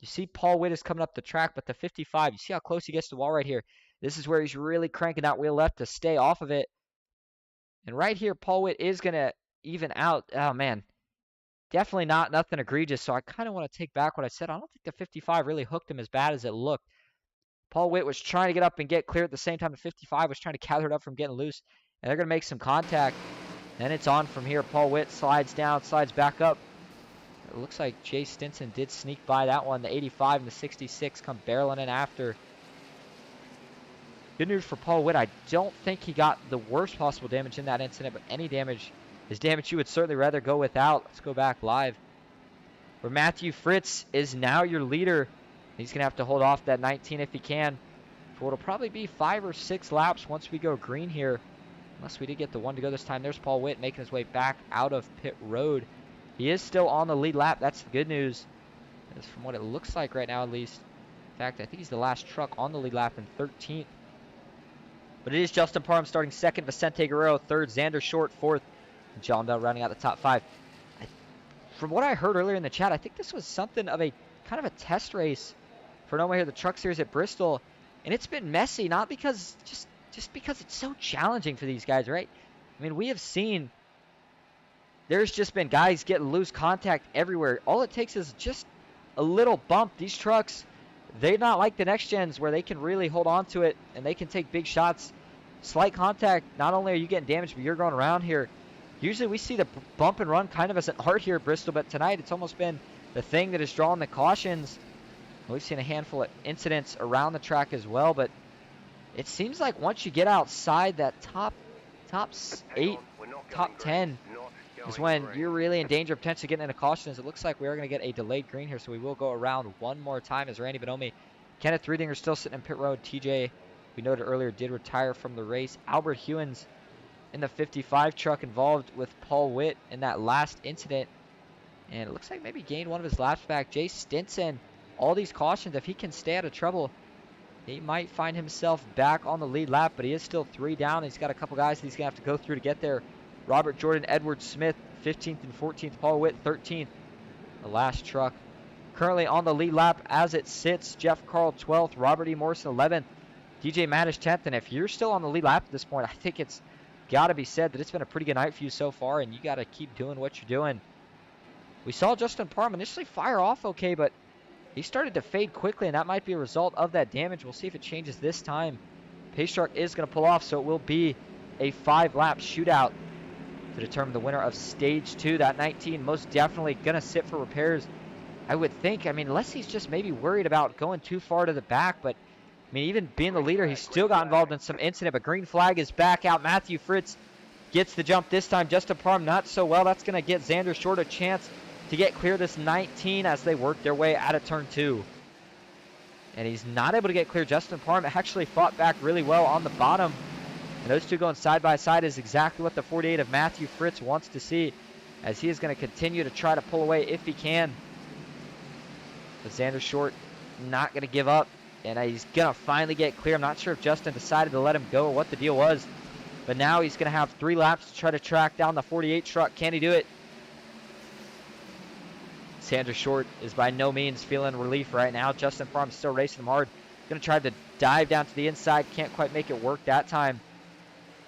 Speaker 1: You see Paul Witt is coming up the track, but the 55, you see how close he gets to the wall right here. This is where he's really cranking that wheel left to stay off of it. And right here, Paul Witt is going to even out. Oh, man. Definitely nothing egregious, so I kind of want to take back what I said. I don't think the 55 really hooked him as bad as it looked. Paul Witt was trying to get up and get clear at the same time. The 55 was trying to gather it up from getting loose. And they're going to make some contact. Then it's on from here. Paul Witt slides down, slides back up. It looks like Jay Stinson did sneak by that one. The 85 and the 66 come barreling in after. Good news for Paul Witt. I don't think he got the worst possible damage in that incident, but any damage is damage you would certainly rather go without. Let's go back live. Where Matthew Fritz is now your leader. He's going to have to hold off that 19 if he can. For what'll probably be 5 or 6 laps once we go green here. Unless we did get the one to go this time. There's Paul Witt making his way back out of pit road. He is still on the lead lap. That's the good news. That's from what it looks like right now, at least. In fact, I think he's the last truck on the lead lap in 13th. But it is Justin Parham starting 2nd, Vicente Guerrero 3rd, Xander Short 4th, and John Bell rounding out the top 5. From what I heard earlier in the chat, I think this was something of a kind of a test race for NOMA here, the Truck Series at Bristol. And it's been messy, not because, just because it's so challenging for these guys, right? I mean, we have seen there's just been guys getting loose contact everywhere. All it takes is just a little bump. These trucks, they're not like the next gens where they can really hold on to it and they can take big shots. Slight contact, not only are you getting damaged, but you're going around here. Usually we see the bump and run kind of as an art here at Bristol, but tonight it's almost been the thing that has drawn the cautions. We've seen a handful of incidents around the track as well, but it seems like once you get outside that top 8, top 10, is when you're really in danger of potentially getting into cautions. It looks like we are going to get a delayed green here, so we will go around one more time as Randy Bonomi. Kenneth Riedinger still sitting in pit road. TJ, we noted earlier, did retire from the race. Albert Hewins in the 55 truck involved with Paul Witt in that last incident. And it looks like maybe gained one of his laps back. Jay Stinson, all these cautions, if he can stay out of trouble, he might find himself back on the lead lap, but he is still 3 down. He's got a couple guys that he's going to have to go through to get there. Robert Jordan, Edward Smith, 15th and 14th. Paul Witt, 13th. The last truck currently on the lead lap as it sits. Jeff Carl, 12th. Robert E. Morrison, 11th. DJ Madish, 10th. And if you're still on the lead lap at this point, I think it's got to be said that it's been a pretty good night for you so far, and you got to keep doing what you're doing. We saw Justin Parham initially fire off okay, but he started to fade quickly, and that might be a result of that damage. We'll see if it changes this time. Pace Truck is going to pull off, so it will be a 5-lap shootout to determine the winner of Stage 2. That 19 most definitely going to sit for repairs, I would think. I mean, unless he's just maybe worried about going too far to the back, but I mean, even being the leader, he still got involved in some incident, but green flag is back out. Matthew Fritz gets the jump this time. Justin Parham not so well. That's going to get Xander Short a chance to get clear this 19 as they work their way out of turn 2. And he's not able to get clear. Justin Parham actually fought back really well on the bottom. And those two going side by side is exactly what the 48 of Matthew Fritz wants to see, as he is going to continue to try to pull away if he can. But Xander Short not going to give up, and he's going to finally get clear. I'm not sure if Justin decided to let him go or what the deal was, but now he's going to have 3 laps to try to track down the 48 truck. Can he do it? Xander Short is by no means feeling relief right now. Justin Parham still racing him hard. Going to try to dive down to the inside. Can't quite make it work that time.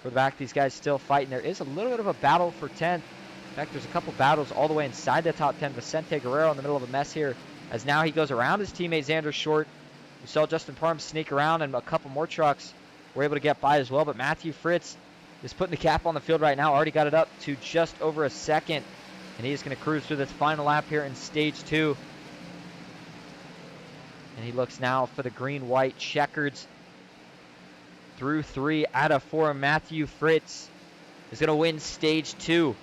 Speaker 1: For the back, these guys still fighting. There is a little bit of a battle for 10th. In fact, there's a couple battles all the way inside the top 10. Vicente Guerrero in the middle of a mess here, as now he goes around his teammate Xander Short. We saw Justin Parham sneak around, and a couple more trucks were able to get by as well. But Matthew Fritz is putting the cap on the field right now. Already got it up to just over a second. And he's going to cruise through this final lap here in Stage 2. And he looks now for the green-white checkers through 3 out of 4. Matthew Fritz is going to win Stage 2.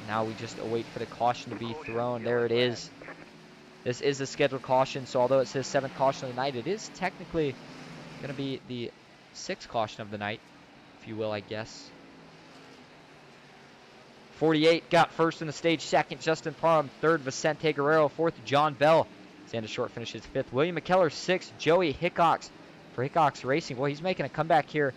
Speaker 1: Now we just await for the caution to be thrown. There it is. This is a scheduled caution, so although it says 7th caution of the night, it is technically going to be the 6th caution of the night, if you will, I guess. 48 got first in the stage. 2nd, Justin Parham. 3rd, Vicente Guerrero. 4th, John Bell. Xander Short finishes 5th. William McKellar, 6th. Joey Hickox for Hickox Racing. Boy, he's making a comeback here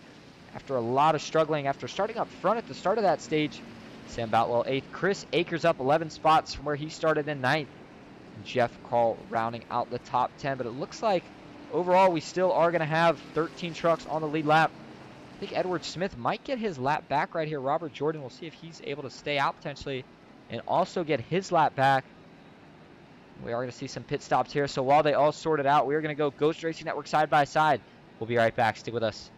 Speaker 1: after a lot of struggling after starting up front at the start of that stage. Sam Boutwell, 8th. Chris Akers up 11 spots from where he started in 9th. And Jeff Carl rounding out the top 10. But it looks like overall we still are going to have 13 trucks on the lead lap. I think Edward Smith might get his lap back right here. Robert Jordan, we'll see if he's able to stay out potentially and also get his lap back. We are going to see some pit stops here. So while they all sort it out, we are going to go Ghost Racing Network side by side. We'll be right back. Stick with us.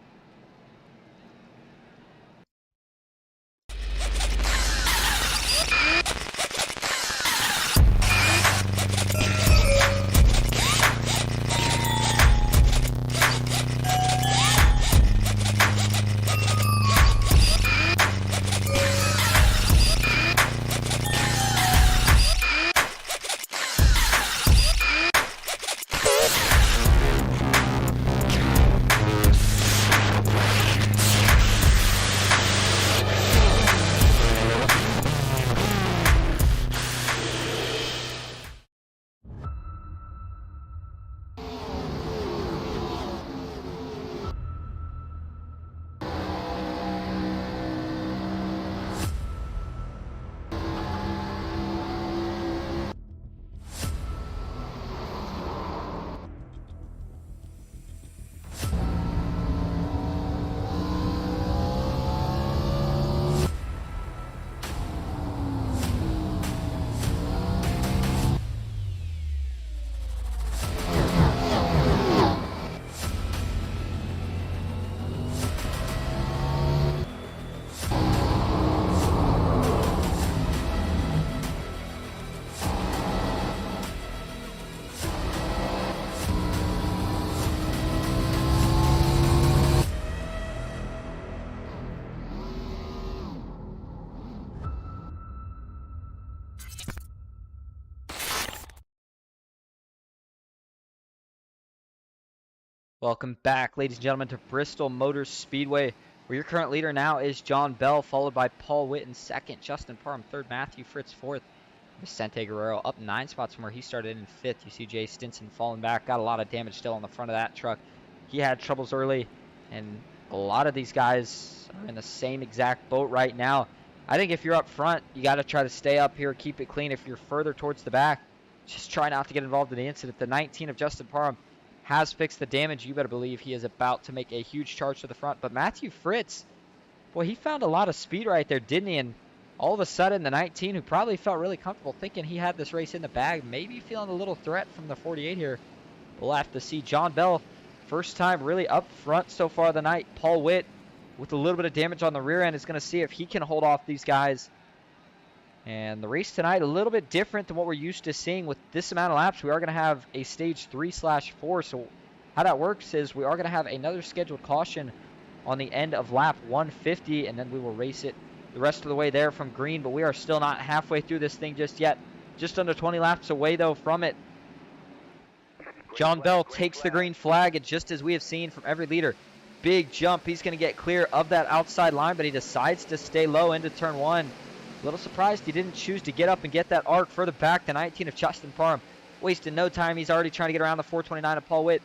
Speaker 1: Welcome back, ladies and gentlemen, to Bristol Motor Speedway, where your current leader now is John Bell, followed by Paul Witt in second, Justin Parham third, Matthew Fritz fourth, Vicente Guerrero up 9 spots from where he started in fifth. You see Jay Stinson falling back, got a lot of damage still on the front of that truck. He had troubles early, and a lot of these guys are in the same exact boat right now. I think if you're up front, you got to try to stay up here, keep it clean. If you're further towards the back, just try not to get involved in the incident. The 19 of Justin Parham has fixed the damage. You better believe he is about to make a huge charge to the front. But Matthew Fritz, boy, he found a lot of speed right there, didn't he? And all of a sudden, the 19, who probably felt really comfortable thinking he had this race in the bag, maybe feeling a little threat from the 48 here. We'll have to see. John Bell, first time really up front so far of the night. Paul Witt, with a little bit of damage on the rear end, is going to see if he can hold off these guys. And the race tonight, a little bit different than what we're used to seeing with this amount of laps. We are going to have a stage 3/4. So how that works is we are going to have another scheduled caution on the end of lap 150, and then we will race it the rest of the way there from green. But we are still not halfway through this thing just yet. Just under 20 laps away, though, from it. John Bell takes the green flag, and just as we have seen from every leader, big jump. He's going to get clear of that outside line, but he decides to stay low into turn one. A little surprised he didn't choose to get up and get that arc further back. The 19 of Justin Parham wasting no time. He's already trying to get around the 429 of Paul Witt.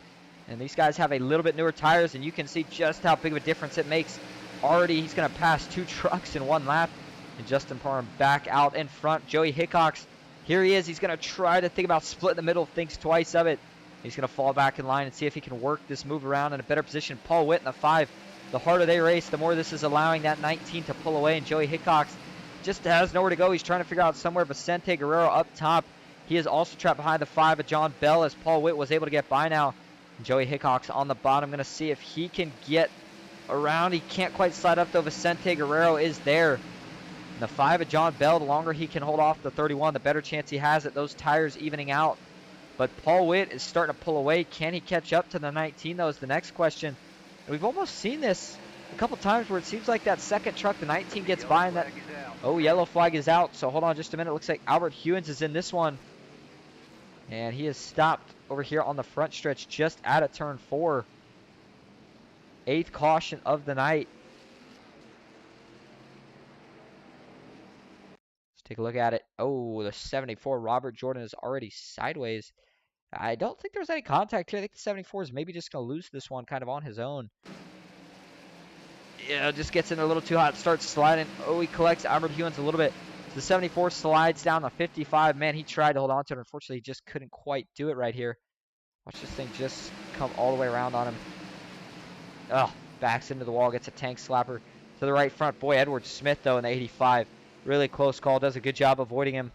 Speaker 1: And these guys have a little bit newer tires, and you can see just how big of a difference it makes. Already he's going to pass 2 trucks in 1 lap. And Justin Parham back out in front. Joey Hickox, here he is. He's going to try to think about splitting the middle, thinks twice of it. He's going to fall back in line and see if he can work this move around in a better position. Paul Witt in the 5. The harder they race, the more this is allowing that 19 to pull away. And Joey Hickox just has nowhere to go. He's trying to figure out somewhere. Vicente Guerrero up top. He is also trapped behind the 5 of John Bell as Paul Witt was able to get by now. And Joey Hickox on the bottom. Going to see if he can get around. He can't quite slide up though. Vicente Guerrero is there. And the 5 of John Bell, the longer he can hold off the 31, the better chance he has at those tires evening out. But Paul Witt is starting to pull away. Can he catch up to the 19 though is the next question. And we've almost seen this a couple times where it seems like that second truck, the 19 gets by and that... Oh, yellow flag is out. So hold on just a minute. Looks like Albert Hewins is in this one. And he is stopped over here on the front stretch just out of turn 4. 8th caution of the night. Let's take a look at it. Oh, the 74, Robert Jordan, is already sideways. I don't think there's any contact here. I think the 74 is maybe just going to lose this one kind of on his own. Yeah, just gets in a little too hot, starts sliding. Oh, he collects Albert Hewins a little bit. The 74 slides down the 55. Man, he tried to hold on to it. Unfortunately, he just couldn't quite do it right here. Watch this thing just come all the way around on him. Oh, backs into the wall, gets a tank slapper to the right front. Boy, Edward Smith, though, in the 85. Really close call. Does a good job avoiding him.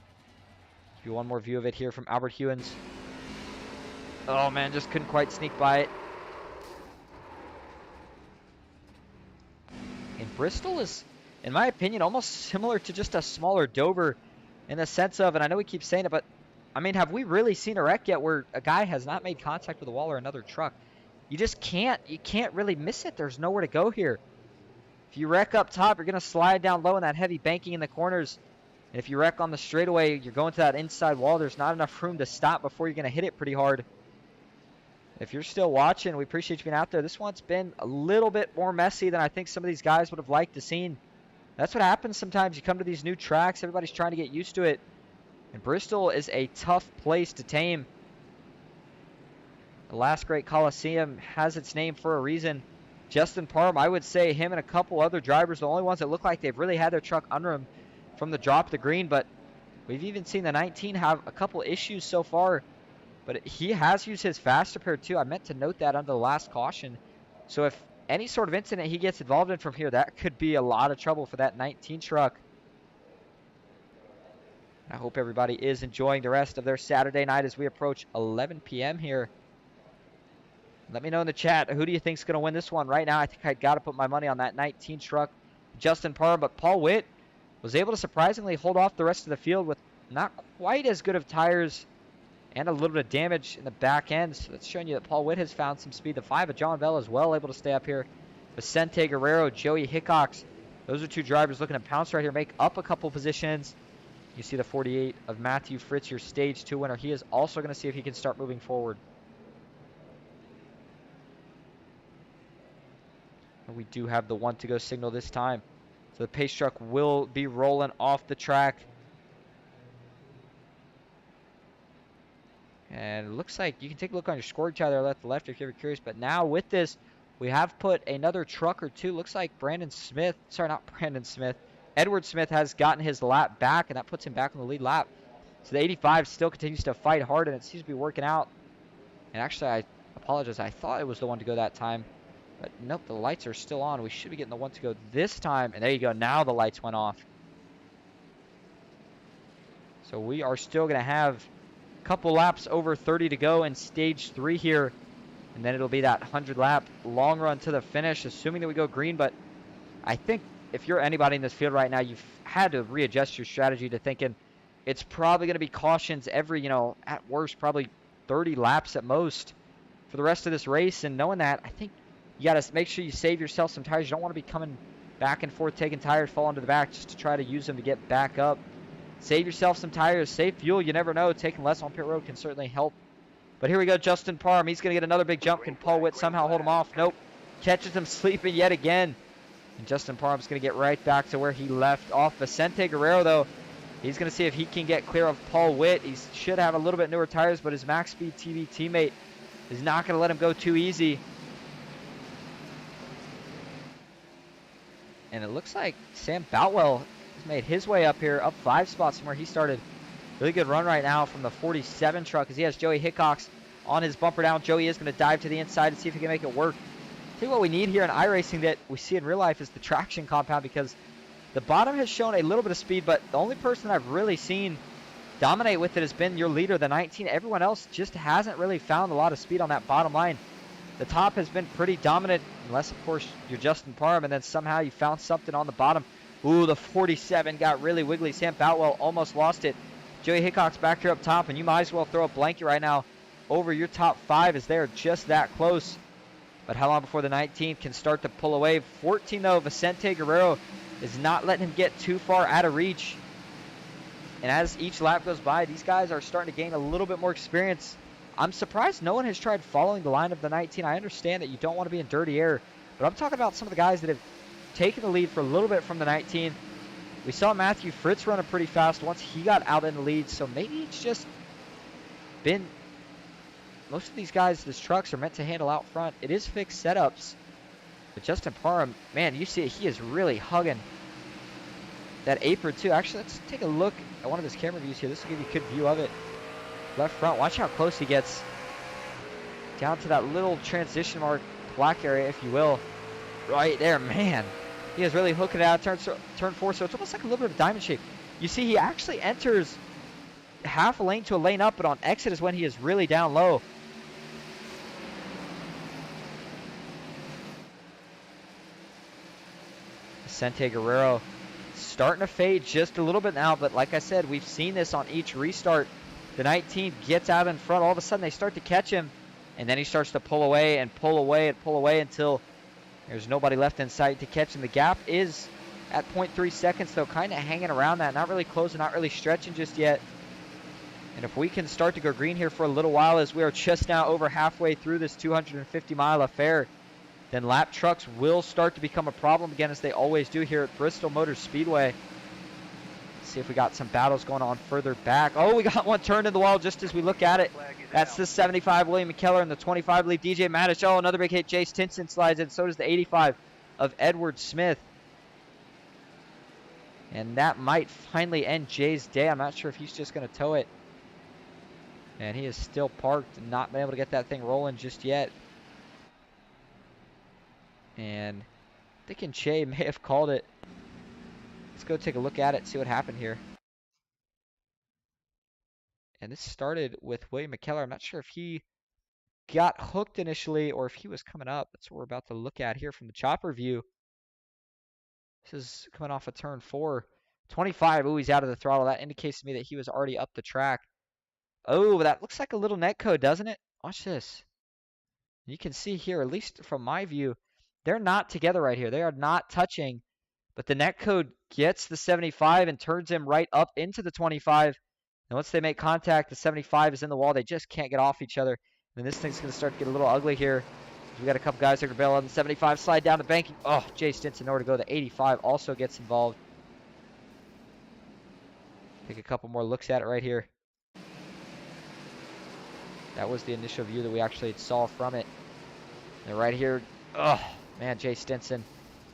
Speaker 1: Give you one more view of it here from Albert Hewins. Oh, man, just couldn't quite sneak by it. And Bristol is, in my opinion, almost similar to just a smaller Dover in the sense of, and I know we keep saying it, but, I mean, have we really seen a wreck yet where a guy has not made contact with a wall or another truck? You just can't. You can't really miss it. There's nowhere to go here. If you wreck up top, you're going to slide down low in that heavy banking in the corners. And if you wreck on the straightaway, you're going to that inside wall. There's not enough room to stop before you're going to hit it pretty hard. If you're still watching, we appreciate you being out there. This one's been a little bit more messy than I think some of these guys would have liked to seen. That's what happens sometimes. You come to these new tracks, everybody's trying to get used to it. And Bristol is a tough place to tame. The Last Great Coliseum has its name for a reason. Justin Parham, I would say him and a couple other drivers, the only ones that look like they've really had their truck under them from the drop to green. But we've even seen the 19 have a couple issues so far. But he has used his fast repair too. I meant to note that under the last caution. So if any sort of incident he gets involved in from here, that could be a lot of trouble for that 19 truck. I hope everybody is enjoying the rest of their Saturday night as we approach 11 p.m. here. Let me know in the chat, who do you think is going to win this one? Right now, I think I've got to put my money on that 19 truck, Justin Parham. But Paul Witt was able to surprisingly hold off the rest of the field with not quite as good of tires and a little bit of damage in the back end. So that's showing you that Paul Witt has found some speed. The 5 of John Bell is well able to stay up here. Vicente Guerrero, Joey Hickox. Those are two drivers looking to pounce right here, make up a couple positions. You see the 48 of Matthew Fritz, your stage 2 winner. He is also going to see if he can start moving forward. And we do have the 1 to go signal this time. So the pace truck will be rolling off the track. And it looks like you can take a look on your score chart there left to left if you're curious. But now with this, we have put another truck or two. Looks like Edward Smith has gotten his lap back, and that puts him back on the lead lap. So the 85 still continues to fight hard, and it seems to be working out. And actually, I apologize. I thought it was the 1 to go that time. But nope, the lights are still on. We should be getting the 1 to go this time. And there you go. Now the lights went off. So we are still going to have a couple laps over 30 to go in stage 3 here. And then it'll be that 100-lap long run to the finish, assuming that we go green. But I think if you're anybody in this field right now, you've had to readjust your strategy to thinking it's probably going to be cautions every, at worst, probably 30 laps at most for the rest of this race. And knowing that, I think you got to make sure you save yourself some tires. You don't want to be coming back and forth, taking tires, falling to the back just to try to use them to get back up. Save yourself some tires, save fuel. You never know. Taking less on pit road can certainly help. But here we go, Justin Parham. He's going to get another big jump. Can Paul Witt somehow hold him off? Nope. Catches him sleeping yet again. And Justin Parham's going to get right back to where he left off. Vicente Guerrero, though, he's going to see if he can get clear of Paul Witt. He should have a little bit newer tires, but his Max Speed TV teammate is not going to let him go too easy. And it looks like Sam Boutwell has made his way up here, up 5 spots from where he started. Really good run right now from the 47 truck as he has Joey Hickox on his bumper down. Joey is going to dive to the inside and see if he can make it work. I think what we need here in iRacing that we see in real life is the traction compound, because the bottom has shown a little bit of speed, but the only person I've really seen dominate with it has been your leader, the 19. Everyone else just hasn't really found a lot of speed on that bottom line. The top has been pretty dominant, unless, of course, you're Justin Parham, and then somehow you found something on the bottom. Ooh, the 47 got really wiggly. Sam Boutwell almost lost it. Joey Hickox back here up top, and you might as well throw a blanket right now over your top 5 as they're just that close. But how long before the 19 can start to pull away? 14, though, Vicente Guerrero is not letting him get too far out of reach. And as each lap goes by, these guys are starting to gain a little bit more experience. I'm surprised no one has tried following the line of the 19. I understand that you don't want to be in dirty air, but I'm talking about some of the guys that have taken the lead for a little bit from the 19. We saw Matthew Fritz running pretty fast once he got out in the lead, so maybe it's just been most of these guys, these trucks are meant to handle out front. It is fixed setups, but Justin Parham, man, you see it, he is really hugging that apron too. Actually, let's take a look at one of his camera views here. This will give you a good view of it. Left front, watch how close he gets down to that little transition mark, black area, if you will. Right there, man. He is really hooking it out, turn 4, so it's almost like a little bit of a diamond shape. You see, he actually enters half a lane to a lane up, but on exit is when he is really down low. Vicente Guerrero starting to fade just a little bit now, but like I said, we've seen this on each restart. The 19 gets out in front, all of a sudden they start to catch him, and then he starts to pull away and pull away and pull away until there's nobody left in sight to catch him. The gap is at 0.3 seconds, though, kind of hanging around that, not really closing, not really stretching just yet. And if we can start to go green here for a little while, as we are just now over halfway through this 250-mile affair, then lap trucks will start to become a problem again, as they always do here at Bristol Motor Speedway. Let's see if we got some battles going on further back. Oh, we got one turned in the wall just as we look at it. That's the 75, William McKellar, and the 25, lead DJ Madish. Oh, another big hit. Jace Tinson slides in. So does the 85 of Edward Smith. And that might finally end Jay's day. I'm not sure if he's just going to tow it. And he is still parked and not been able to get that thing rolling just yet. And thinking Che may have called it. Let's go take a look at it, see what happened here. And this started with William McKellar. I'm not sure if he got hooked initially or if he was coming up. That's what we're about to look at here from the chopper view. This is coming off of turn 4. 25, ooh, he's out of the throttle. That indicates to me that he was already up the track. Oh, that looks like a little netcode, doesn't it? Watch this. You can see here, at least from my view, they're not together right here. They are not touching. But the netcode gets the 75 and turns him right up into the 25. And once they make contact, the 75 is in the wall. They just can't get off each other. And this thing's going to start to get a little ugly here. We got a couple guys that are bail on the 75, slide down the banking. Oh, Jay Stinson, nowhere to go. The 85 also gets involved. Take a couple more looks at it right here. That was the initial view that we actually saw from it. And right here, oh, man, Jay Stinson.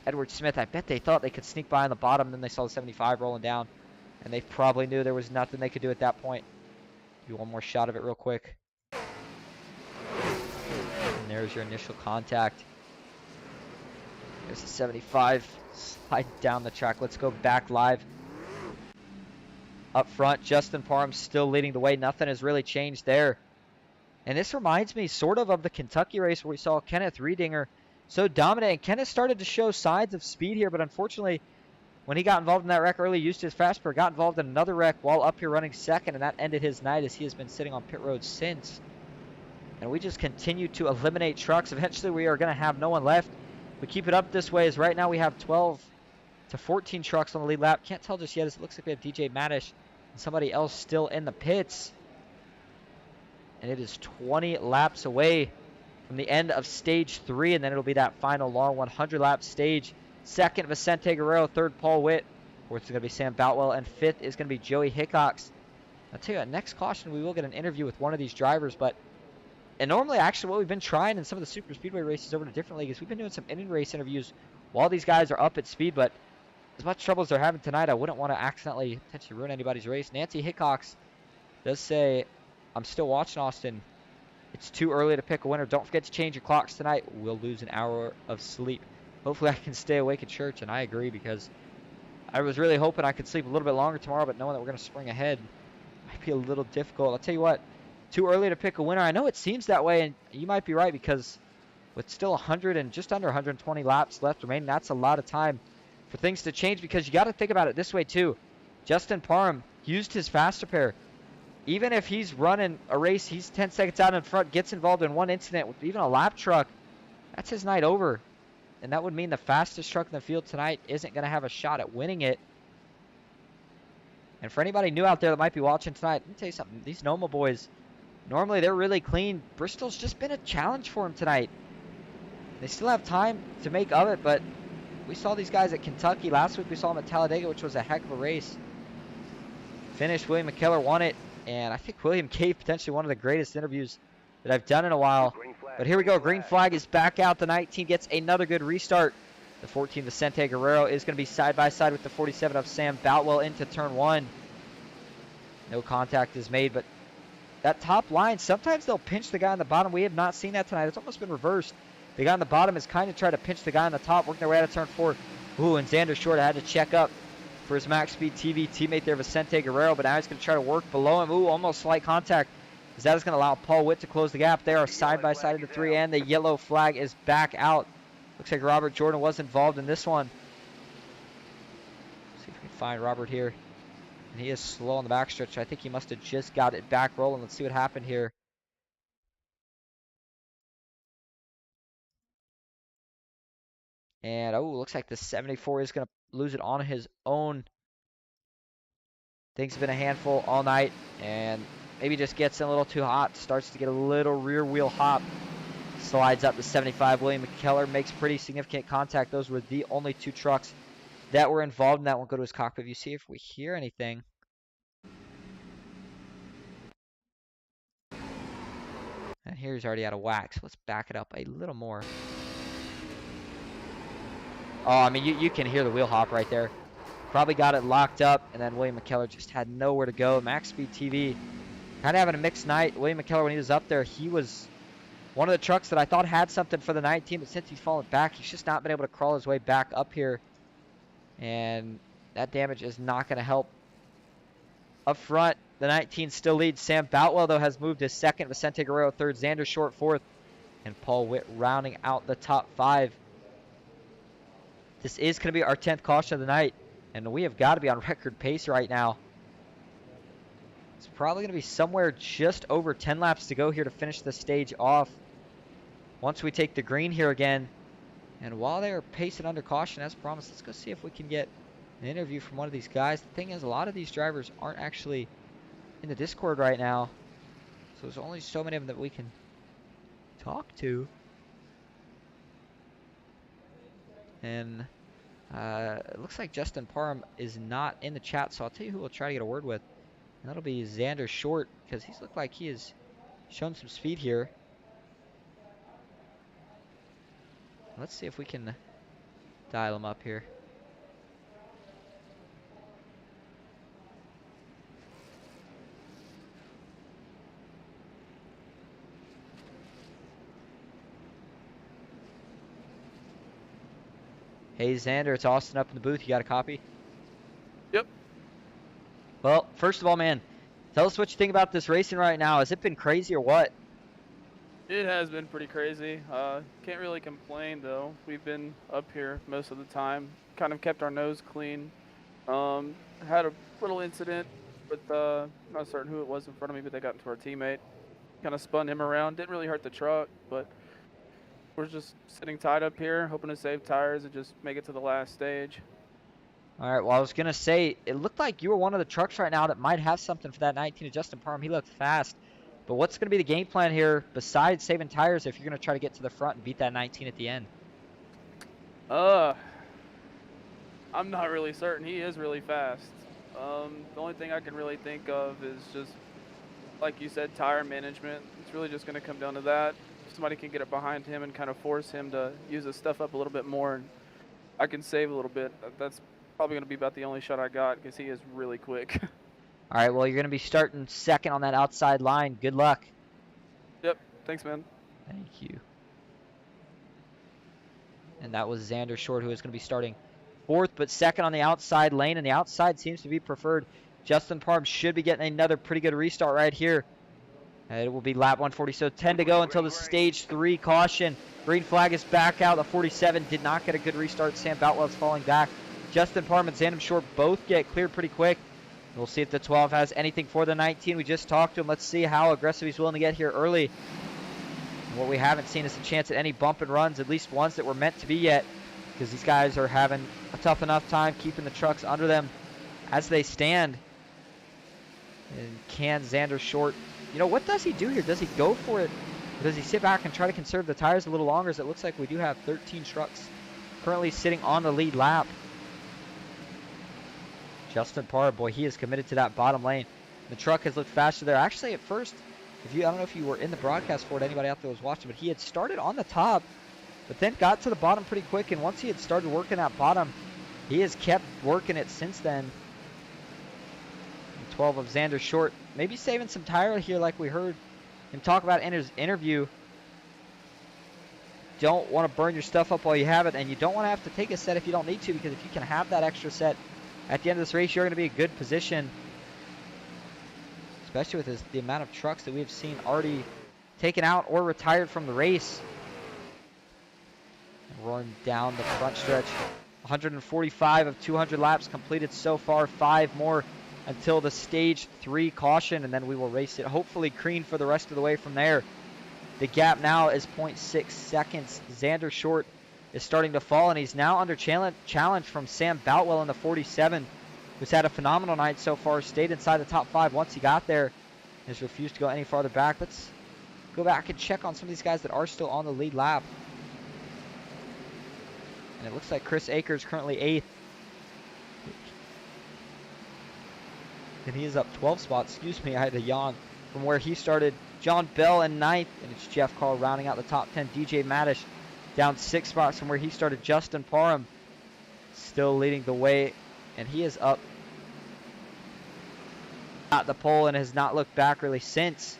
Speaker 1: Edward Smith, I bet they thought they could sneak by on the bottom. Then they saw the 75 rolling down. And they probably knew there was nothing they could do at that point. Do one more shot of it real quick. And there's your initial contact. There's the 75. Slide down the track. Let's go back live. Up front, Justin Parham still leading the way. Nothing has really changed there. And this reminds me sort of the Kentucky race where we saw Kenneth Riedinger so dominant. And Kenneth started to show signs of speed here, but unfortunately, when he got involved in that wreck early, used his fast spur, got involved in another wreck while up here running second, and that ended his night as he has been sitting on pit road since. And we just continue to eliminate trucks. Eventually, we are going to have no one left. We keep it up this way as right now we have 12 to 14 trucks on the lead lap. Can't tell just yet as it looks like we have DJ Madish and somebody else still in the pits. And it is 20 laps away from the end of stage 3, and then it'll be that final long 100-lap stage. Second, Vicente Guerrero. Third, Paul Witt. Fourth is going to be Sam Boutwell. And fifth is going to be Joey Hickox. I'll tell you what, next caution, we will get an interview with one of these drivers. And normally, actually, what we've been trying in some of the super speedway races over in a different league is we've been doing some in-race interviews while these guys are up at speed. But as much trouble as they're having tonight, I wouldn't want to accidentally potentially ruin anybody's race. Nancy Hickox does say, I'm still watching, Austin. It's too early to pick a winner. Don't forget to change your clocks tonight. We'll lose an hour of sleep. Hopefully I can stay awake at church, and I agree because I was really hoping I could sleep a little bit longer tomorrow, but knowing that we're going to spring ahead might be a little difficult. I'll tell you what, too early to pick a winner. I know it seems that way, and you might be right because with still 100 and just under 120 laps left remaining, that's a lot of time for things to change because you got to think about it this way too. Justin Parham used his faster pair. Even if he's running a race, he's 10 seconds out in front, gets involved in one incident with even a lap truck, that's his night over. And that would mean the fastest truck in the field tonight isn't going to have a shot at winning it. And for anybody new out there that might be watching tonight, let me tell you something. These NOMA boys, normally they're really clean. Bristol's just been a challenge for them tonight. They still have time to make of it, but we saw these guys at Kentucky. Last week we saw them at Talladega, which was a heck of a race. Finished, William McKellar won it. And I think William gave potentially one of the greatest interviews that I've done in a while. But here we go. Green flag is back out. The 19 gets another good restart. The 14, Vicente Guerrero, is going to be side-by-side with the 47 of Sam Boutwell into turn 1. No contact is made, but that top line, sometimes they'll pinch the guy on the bottom. We have not seen that tonight. It's almost been reversed. The guy on the bottom has kind of tried to pinch the guy on the top, working their way out of turn 4. Ooh, and Xander Short had to check up for his Max Speed TV teammate there, Vicente Guerrero, but now he's going to try to work below him. Ooh, almost slight contact. As that is going to allow Paul Witt to close the gap. They are side-by-side into 3, and the yellow flag is back out. Looks like Robert Jordan was involved in this one. See if we can find Robert here. And he is slow on the backstretch. I think he must have just got it back rolling. Let's see what happened here. And, oh, looks like the 74 is going to lose it on his own. Things have been a handful all night, and maybe just gets in a little too hot. Starts to get a little rear wheel hop. Slides up to 75. William McKellar makes pretty significant contact. Those were the only 2 trucks that were involved in that one. Go to his cockpit view, see if we hear anything. And here's already out of whack, so let's back it up a little more. Oh, I mean, you can hear the wheel hop right there. Probably got it locked up, and then William McKellar just had nowhere to go. Max Speed TV kind of having a mixed night. William McKellar, when he was up there, he was one of the trucks that I thought had something for the 19, but since he's fallen back, he's just not been able to crawl his way back up here. And that damage is not going to help. Up front, the 19 still leads. Sam Boutwell, though, has moved to second. Vicente Guerrero third. Xander Short fourth. And Paul Witt rounding out the top 5. This is going to be our 10th caution of the night. And we have got to be on record pace right now. It's probably going to be somewhere just over 10 laps to go here to finish the stage off. Once we take the green here again. And while they are pacing under caution, as promised, let's go see if we can get an interview from one of these guys. The thing is, a lot of these drivers aren't actually in the Discord right now. So there's only so many of them that we can talk to. And it looks like Justin Parham is not in the chat, so I'll tell you who we'll try to get a word with. And that'll be Xander Short, because he's looked like he has shown some speed here. Let's see if we can dial him up here. Hey Xander, it's Austin up in the booth. You got a copy?
Speaker 3: Yep.
Speaker 1: Well, first of all, man, tell us what you think about this racing right now. Has it been crazy or what?
Speaker 3: It has been pretty crazy. Can't really complain though. We've been up here most of the time. Kind of kept our nose clean. Had a little incident with not certain who it was in front of me, but they got into our teammate. Kind of spun him around. Didn't really hurt the truck, but we're just sitting tied up here, hoping to save tires and just make it to the last stage.
Speaker 1: All right, well, I was going to say, it looked like you were one of the trucks right now that might have something for that 19 of Justin Parham. He looked fast. But what's going to be the game plan here besides saving tires if you're going to try to get to the front and beat that 19 at the end?
Speaker 3: I'm not really certain. He is really fast. The only thing I can really think of is just, like you said, tire management. It's really just going to come down to that. If somebody can get it behind him and kind of force him to use his stuff up a little bit more, and I can save a little bit. That's probably going to be about the only shot I got because he is really quick.
Speaker 1: All right, well, you're going to be starting second on that outside line. Good luck.
Speaker 3: Yep. Thanks, man.
Speaker 1: Thank you. And that was Xander Short, who is going to be starting fourth, but second on the outside lane, and the outside seems to be preferred. Justin Parham should be getting another pretty good restart right here. It will be lap 140, so 10 to go until the stage 3 caution. Green flag is back out. The 47 did not get a good restart. Sam Boutwell's falling back. Justin Parham and Xander Short both get cleared pretty quick. We'll see if the 12 has anything for the 19. We just talked to him. Let's see how aggressive he's willing to get here early. And what we haven't seen is a chance at any bump and runs, at least ones that were meant to be yet, because these guys are having a tough enough time keeping the trucks under them as they stand. And can Xander Short, you know, what does he do here? Does he go for it? Or does he sit back and try to conserve the tires a little longer, as it looks like we do have 13 trucks currently sitting on the lead lap? Justin Parr, boy, he is committed to that bottom lane. The truck has looked faster there. Actually, at first, I don't know if you were in the broadcast for it, anybody out there was watching, but he had started on the top, but then got to the bottom pretty quick, and once he had started working that bottom, he has kept working it since then. 12 of Xander Short, maybe saving some tire here like we heard him talk about in his interview. Don't want to burn your stuff up while you have it, and you don't want to have to take a set if you don't need to, because if you can have that extra set at the end of this race, you're going to be in a good position, especially with the amount of trucks that we've seen already taken out or retired from the race. Rolling down the front stretch, 145 of 200 laps completed so far, 5 more until the stage 3 caution, and then we will race it hopefully clean for the rest of the way from there. The gap now is 0.6 seconds. Xander Short is starting to fall, and he's now under challenge from Sam Boutwell in the 47, who's had a phenomenal night so far, stayed inside the top 5 once he got there, has refused to go any farther back. Let's go back and check on some of these guys that are still on the lead lap. And it looks like Chris Akers currently 8th. And he is up 12 spots. Excuse me, I had to yawn. From where he started, John Bell in 9th. And it's Jeff Carl rounding out the top 10. DJ Madish down 6 spots from where he started. Justin Parham still leading the way. And he is up at the pole and has not looked back really since.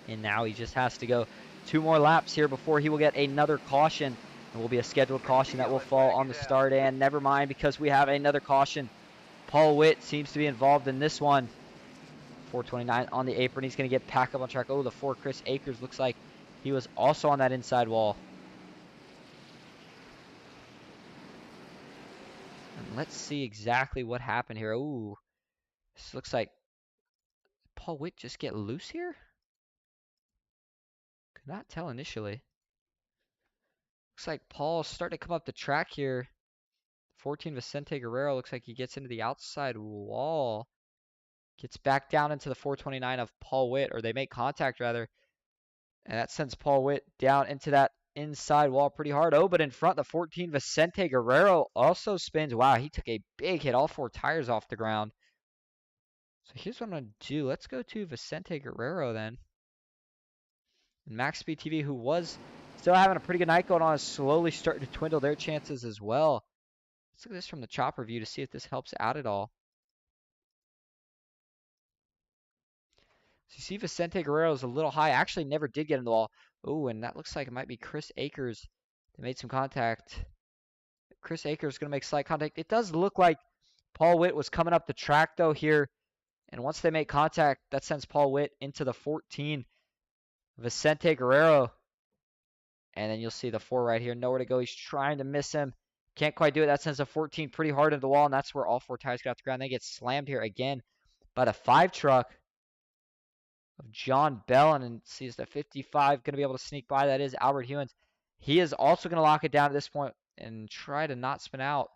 Speaker 1: And now he just has to go 2 more laps here before he will get another caution. It will be a scheduled caution that will fall on the start, and never mind, because we have another caution. Paul Witt seems to be involved in this one. 429 on the apron. He's going to get packed up on track. Oh, the 4 Chris Akers looks like he was also on that inside wall. And let's see exactly what happened here. Ooh, this looks like Paul Witt just get loose here? Could not tell initially. Looks like Paul's starting to come up the track here. 14 Vicente Guerrero looks like he gets into the outside wall. Gets back down into the 429 of Paul Witt, or they make contact rather. And that sends Paul Witt down into that inside wall pretty hard. Oh, but in front, the 14, Vicente Guerrero also spins. Wow, he took a big hit. All 4 tires off the ground. So here's what I'm going to do. Let's go to Vicente Guerrero then. And Max Speed TV, who was still having a pretty good night going on, is slowly starting to dwindle their chances as well. Let's look at this from the chopper view to see if this helps out at all. So you see Vicente Guerrero is a little high. Actually never did get in the wall. Oh, and that looks like it might be Chris Akers that made some contact. Chris Akers is going to make slight contact. It does look like Paul Witt was coming up the track, though, here. And once they make contact, that sends Paul Witt into the 14. Vicente Guerrero. And then you'll see the 4 right here. Nowhere to go. He's trying to miss him. Can't quite do it. That sends the 14 pretty hard into the wall, and that's where all 4 tires get off the ground. They get slammed here again by the 5 truck of John Bell, and sees the 55 going to be able to sneak by. That is Albert Hewins. He is also going to lock it down at this point and try to not spin out.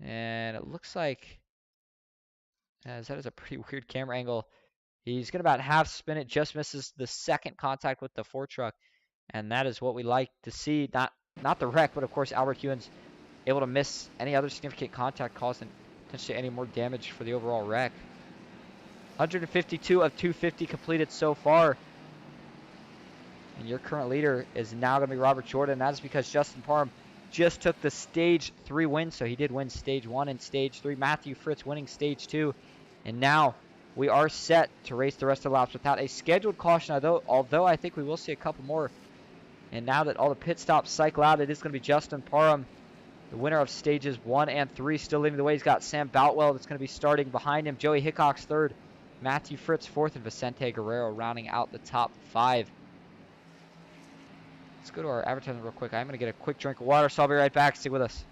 Speaker 1: And it looks like, as that is a pretty weird camera angle, he's going to about half spin it, just misses the second contact with the 4 truck. And that is what we like to see. Not the wreck, but of course Albert Hewins able to miss any other significant contact, causing potentially any more damage for the overall wreck. 152 of 250 completed so far. And your current leader is now going to be Robert Jordan. That is because Justin Parham just took the Stage 3 win. So he did win Stage 1 and Stage 3. Matthew Fritz winning Stage 2. And now we are set to race the rest of the laps without a scheduled caution, although I think we will see a couple more. And now that all the pit stops cycle out, it is going to be Justin Parham, the winner of Stages 1 and 3, still leading the way. He's got Sam Boutwell that's going to be starting behind him. Joey Hickok's 3rd. Matthew Fritz 4th, and Vicente Guerrero rounding out the top 5. Let's go to our advertisement real quick. I'm going to get a quick drink of water, so I'll be right back. Stay with us.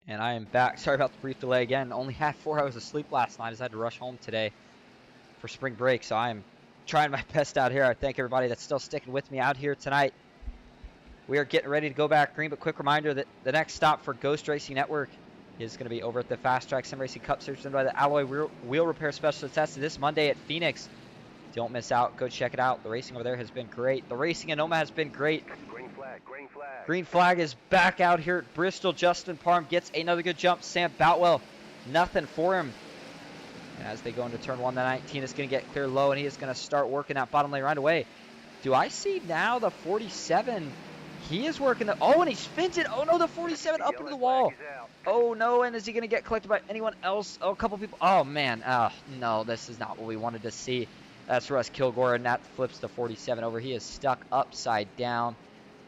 Speaker 1: And I am back. Sorry about the brief delay again. Only had 4 hours of sleep last night as I had to rush home today for spring break. So I am trying my best out here. I thank everybody that's still sticking with me out here tonight. We are getting ready to go back green, but quick reminder that the next stop for Ghost Racing Network is going to be over at the Fast Track Sim Racing Cup Series presented by the Alloy Wheel Repair Specialist tested this Monday at Phoenix. Don't miss out. Go check it out. The racing over there has been great. The racing in NOMA has been great.
Speaker 4: Green flag, green flag.
Speaker 1: Green flag is back out here at Bristol. Justin Parham gets another good jump. Sam Boutwell, nothing for him. And as they go into turn 1, the 19 is going to get clear low, and he is going to start working that bottom lane right away. Do I see now the 47? He is working the... Oh, and he spins it. Oh, no, the 47 up into the wall. Oh, no, and is he going to get collected by anyone else? Oh, a couple people. Oh, man. No, this is not what we wanted to see. That's Russ Kilgore, and that flips the 47 over. He is stuck upside down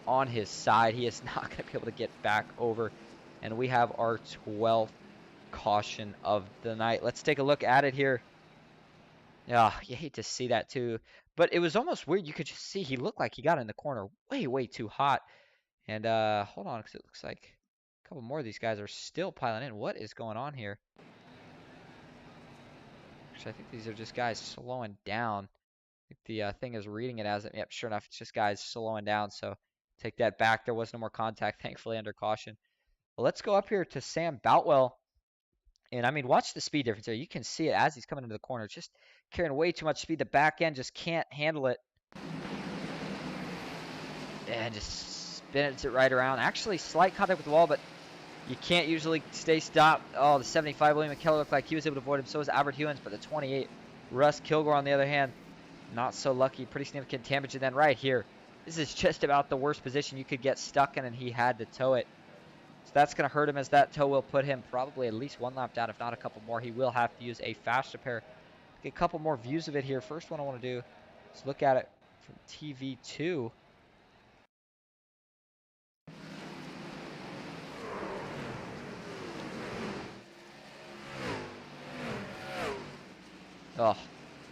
Speaker 1: on his side. He is not going to be able to get back over. And we have our 12th caution of the night. Let's take a look at it here. Yeah, you hate to see that too. But it was almost weird. You could just see he looked like he got in the corner way too hot. And hold on, because it looks like a couple more of these guys are still piling in. What is going on here? Actually, I think these are just guys slowing down. I think the thing is reading it as, yep, sure enough, it's just guys slowing down. So take that back. There was no more contact, thankfully, under caution. Well, let's go up here to Sam Boutwell. And, I mean, watch the speed difference here. You can see it as he's coming into the corner. Just carrying way too much speed. The back end just can't handle it. And just spins it right around. Actually, slight contact with the wall, but you can't usually stay stopped. Oh, the 75, William McKellar looked like he was able to avoid him. So was Albert Hewins, but the 28, Russ Kilgore, on the other hand, not so lucky. Pretty significant damage. And then right here, this is just about the worst position you could get stuck in, and he had to tow it. So that's going to hurt him, as that tow will put him probably at least 1 lap down, if not a couple more. He will have to use a fast repair. Get a couple more views of it here. First one I want to do is look at it from TV2. Oh,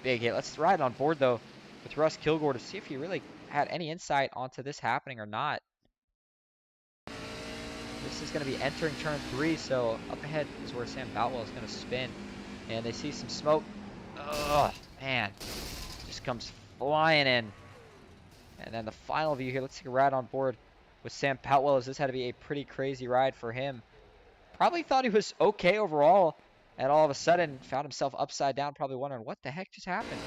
Speaker 1: big hit. Let's ride on board, though, with Russ Kilgore to see if he really had any insight onto this happening or not. This is going to be entering turn 3, so up ahead is where Sam Boutwell is going to spin. And they see some smoke. Oh, man. Just comes flying in. And then the final view here. Let's take a ride on board with Sam Boutwell, as this had to be a pretty crazy ride for him. Probably thought he was okay overall, and all of a sudden found himself upside down, probably wondering what the heck just happened.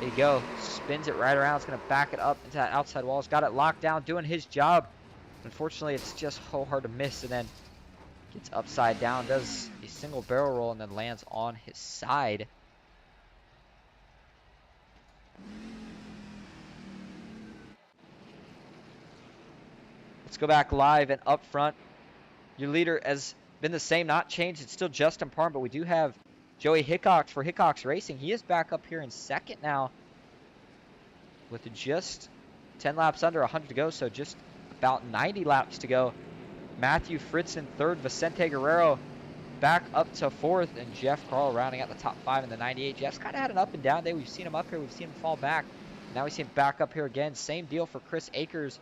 Speaker 1: There you go. Spins it right around. It's going to back it up into that outside wall. He's got it locked down, doing his job. Unfortunately, it's just so hard to miss, and then gets upside down, does a single barrel roll, and then lands on his side. Let's go back live and up front. Your leader has been the same, not changed. It's still Justin Parham, but we do have Joey Hickox for Hickox Racing. He is back up here in second now with just 10 laps under, 100 to go, so just about 90 laps to go. Matthew Fritz in third, Vicente Guerrero back up to fourth, and Jeff Carl rounding out the top 5 in the 98. Jeff's kind of had an up and down day. We've seen him up here. We've seen him fall back. Now we see him back up here again. Same deal for Chris Akers.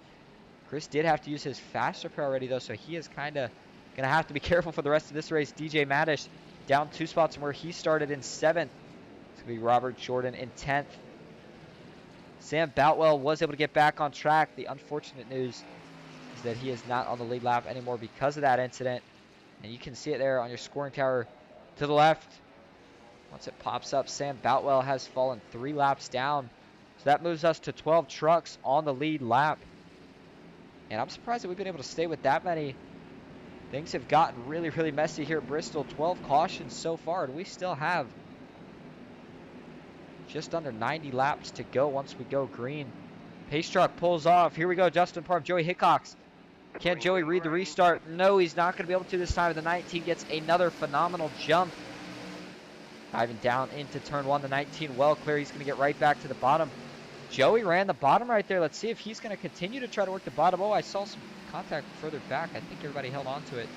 Speaker 1: Chris did have to use his fast repair already, though, so he is kind of going to have to be careful for the rest of this race. DJ Madish down 2 spots from where he started in 7th. It's going to be Robert Jordan in 10th. Sam Boutwell was able to get back on track. The unfortunate news is that he is not on the lead lap anymore because of that incident. And you can see it there on your scoring tower to the left. Once it pops up, Sam Boutwell has fallen 3 laps down. So that moves us to 12 trucks on the lead lap. And I'm surprised that we've been able to stay with that many. Things have gotten really, really messy here at Bristol. 12 cautions so far, and we still have just under 90 laps to go once we go green. Pace truck pulls off. Here we go, Justin Parham, Joey Hickox. Can Joey read the restart? No, he's not going to be able to this time. The 19 gets another phenomenal jump. Diving down into turn 1, the 19 well clear. He's going to get right back to the bottom. Joey ran the bottom right there. Let's see if he's going to continue to try to work the bottom. Oh, I saw some contact further back. I think everybody held on to it.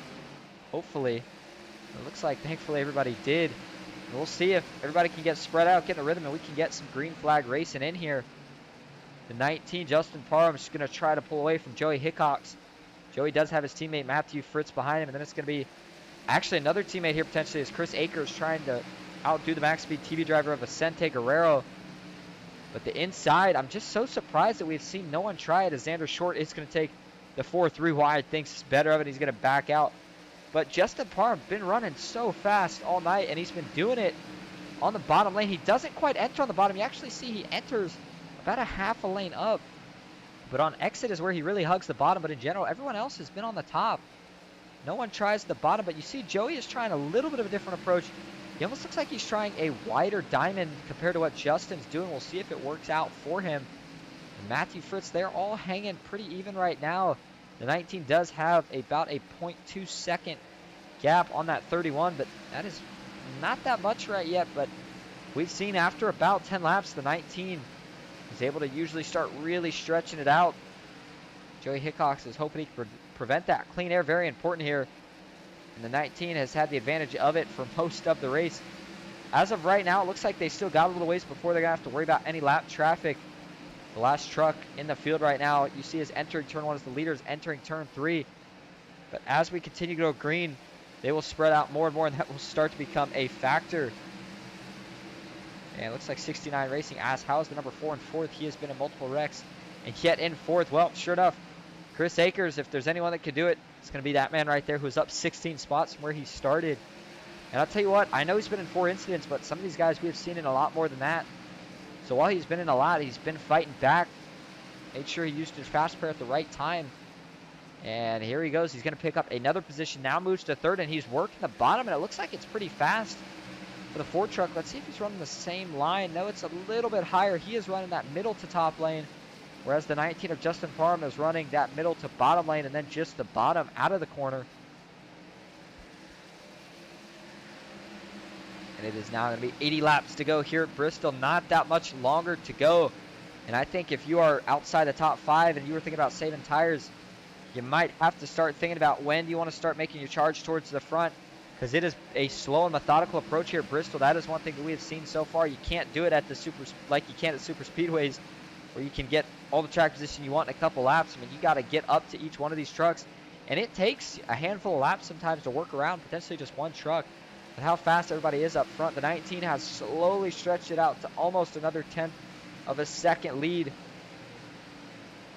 Speaker 1: Hopefully. It looks like, thankfully, everybody did. And we'll see if everybody can get spread out, get in a rhythm, and we can get some green flag racing in here. The 19, Justin Parham, is going to try to pull away from Joey Hickox. Joey does have his teammate Matthew Fritz behind him, and then it's going to be actually another teammate here potentially is Chris Akers trying to outdo the max speed TV driver of Vicente Guerrero. But the inside, I'm just so surprised that we've seen no one try it, as Xander Short is going to take the 4-3 wide, thinks better of it. He's going to back out. But Justin Parham been running so fast all night, and he's been doing it on the bottom lane. He doesn't quite enter on the bottom. You actually see he enters about a half a lane up. But on exit is where he really hugs the bottom. But in general, everyone else has been on the top. No one tries the bottom, but you see Joey is trying a little bit of a different approach. He almost looks like he's trying a wider diamond compared to what Justin's doing. We'll see if it works out for him. And Matthew Fritz, they're all hanging pretty even right now. The 19 does have about a 0.2 second gap on that 31, but that is not that much right yet. But we've seen after about 10 laps, the 19 is able to usually start really stretching it out. Joey Hickox is hoping he can prevent that. Clean air, very important here. And the 19 has had the advantage of it for most of the race. As of right now, it looks like they still got a little ways before they're going to have to worry about any lap traffic. The last truck in the field right now, you see is entering turn 1 as the leader is entering turn 3. But as we continue to go green, they will spread out more and more, and that will start to become a factor. And it looks like 69 Racing asks, how is the number 4 in 4th? He has been in multiple wrecks, and yet in 4th. Well, sure enough, Chris Akers, if there's anyone that could do it, it's going to be that man right there who's up 16 spots from where he started. And I'll tell you what, I know he's been in 4 incidents, but some of these guys we have seen in a lot more than that. So while he's been in a lot, he's been fighting back. Made sure he used his fast pair at the right time. And here he goes. He's going to pick up another position. Now moves to 3rd, and he's working the bottom, and it looks like it's pretty fast for the Ford truck. Let's see if he's running the same line. No, it's a little bit higher. He is running that middle to top lane, whereas the 19 of Justin Parham is running that middle to bottom lane and then just the bottom out of the corner. And it is now going to be 80 laps to go here at Bristol. Not that much longer to go. And I think if you are outside the top 5 and you were thinking about saving tires, you might have to start thinking about when you want to start making your charge towards the front, because it is a slow and methodical approach here at Bristol. That is one thing that we have seen so far. You can't do it at the like you can at super speedways, where you can get all the track position you want in a couple laps. I mean, you got to get up to each one of these trucks, and it takes a handful of laps sometimes to work around potentially just one truck. But how fast everybody is up front. The 19 has slowly stretched it out to almost another 10th of a second lead.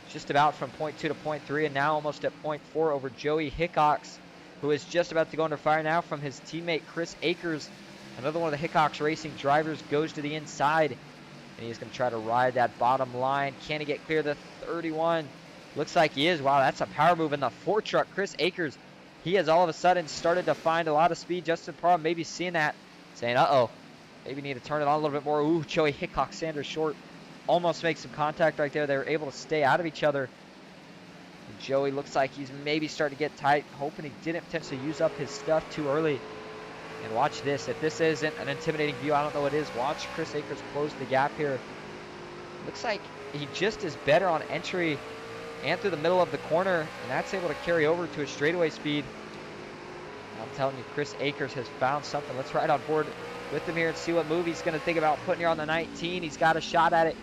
Speaker 1: Just about from point 2 to point 3, and now almost at point 4 over Joey Hickox, who is just about to go under fire now from his teammate Chris Akers. Another one of the Hickox Racing drivers goes to the inside, and he's going to try to ride that bottom line. Can he get clear the 31? Looks like he is. Wow, that's a power move in the 4 truck. Chris Akers, he has all of a sudden started to find a lot of speed. Justin Parham maybe seeing that, saying, uh-oh, maybe need to turn it on a little bit more. Ooh, Joey Hickox, Sanders short. Almost makes some contact right there. They were able to stay out of each other. And Joey looks like he's maybe starting to get tight, hoping he didn't potentially use up his stuff too early. And watch this. If this isn't an intimidating view, I don't know what is. Watch Chris Akers close the gap here. Looks like he just is better on entry and through the middle of the corner, and that's able to carry over to his straightaway speed. And I'm telling you, Chris Akers has found something. Let's ride on board with him here and see what move he's going to think about putting here on the 19. He's got a shot at it.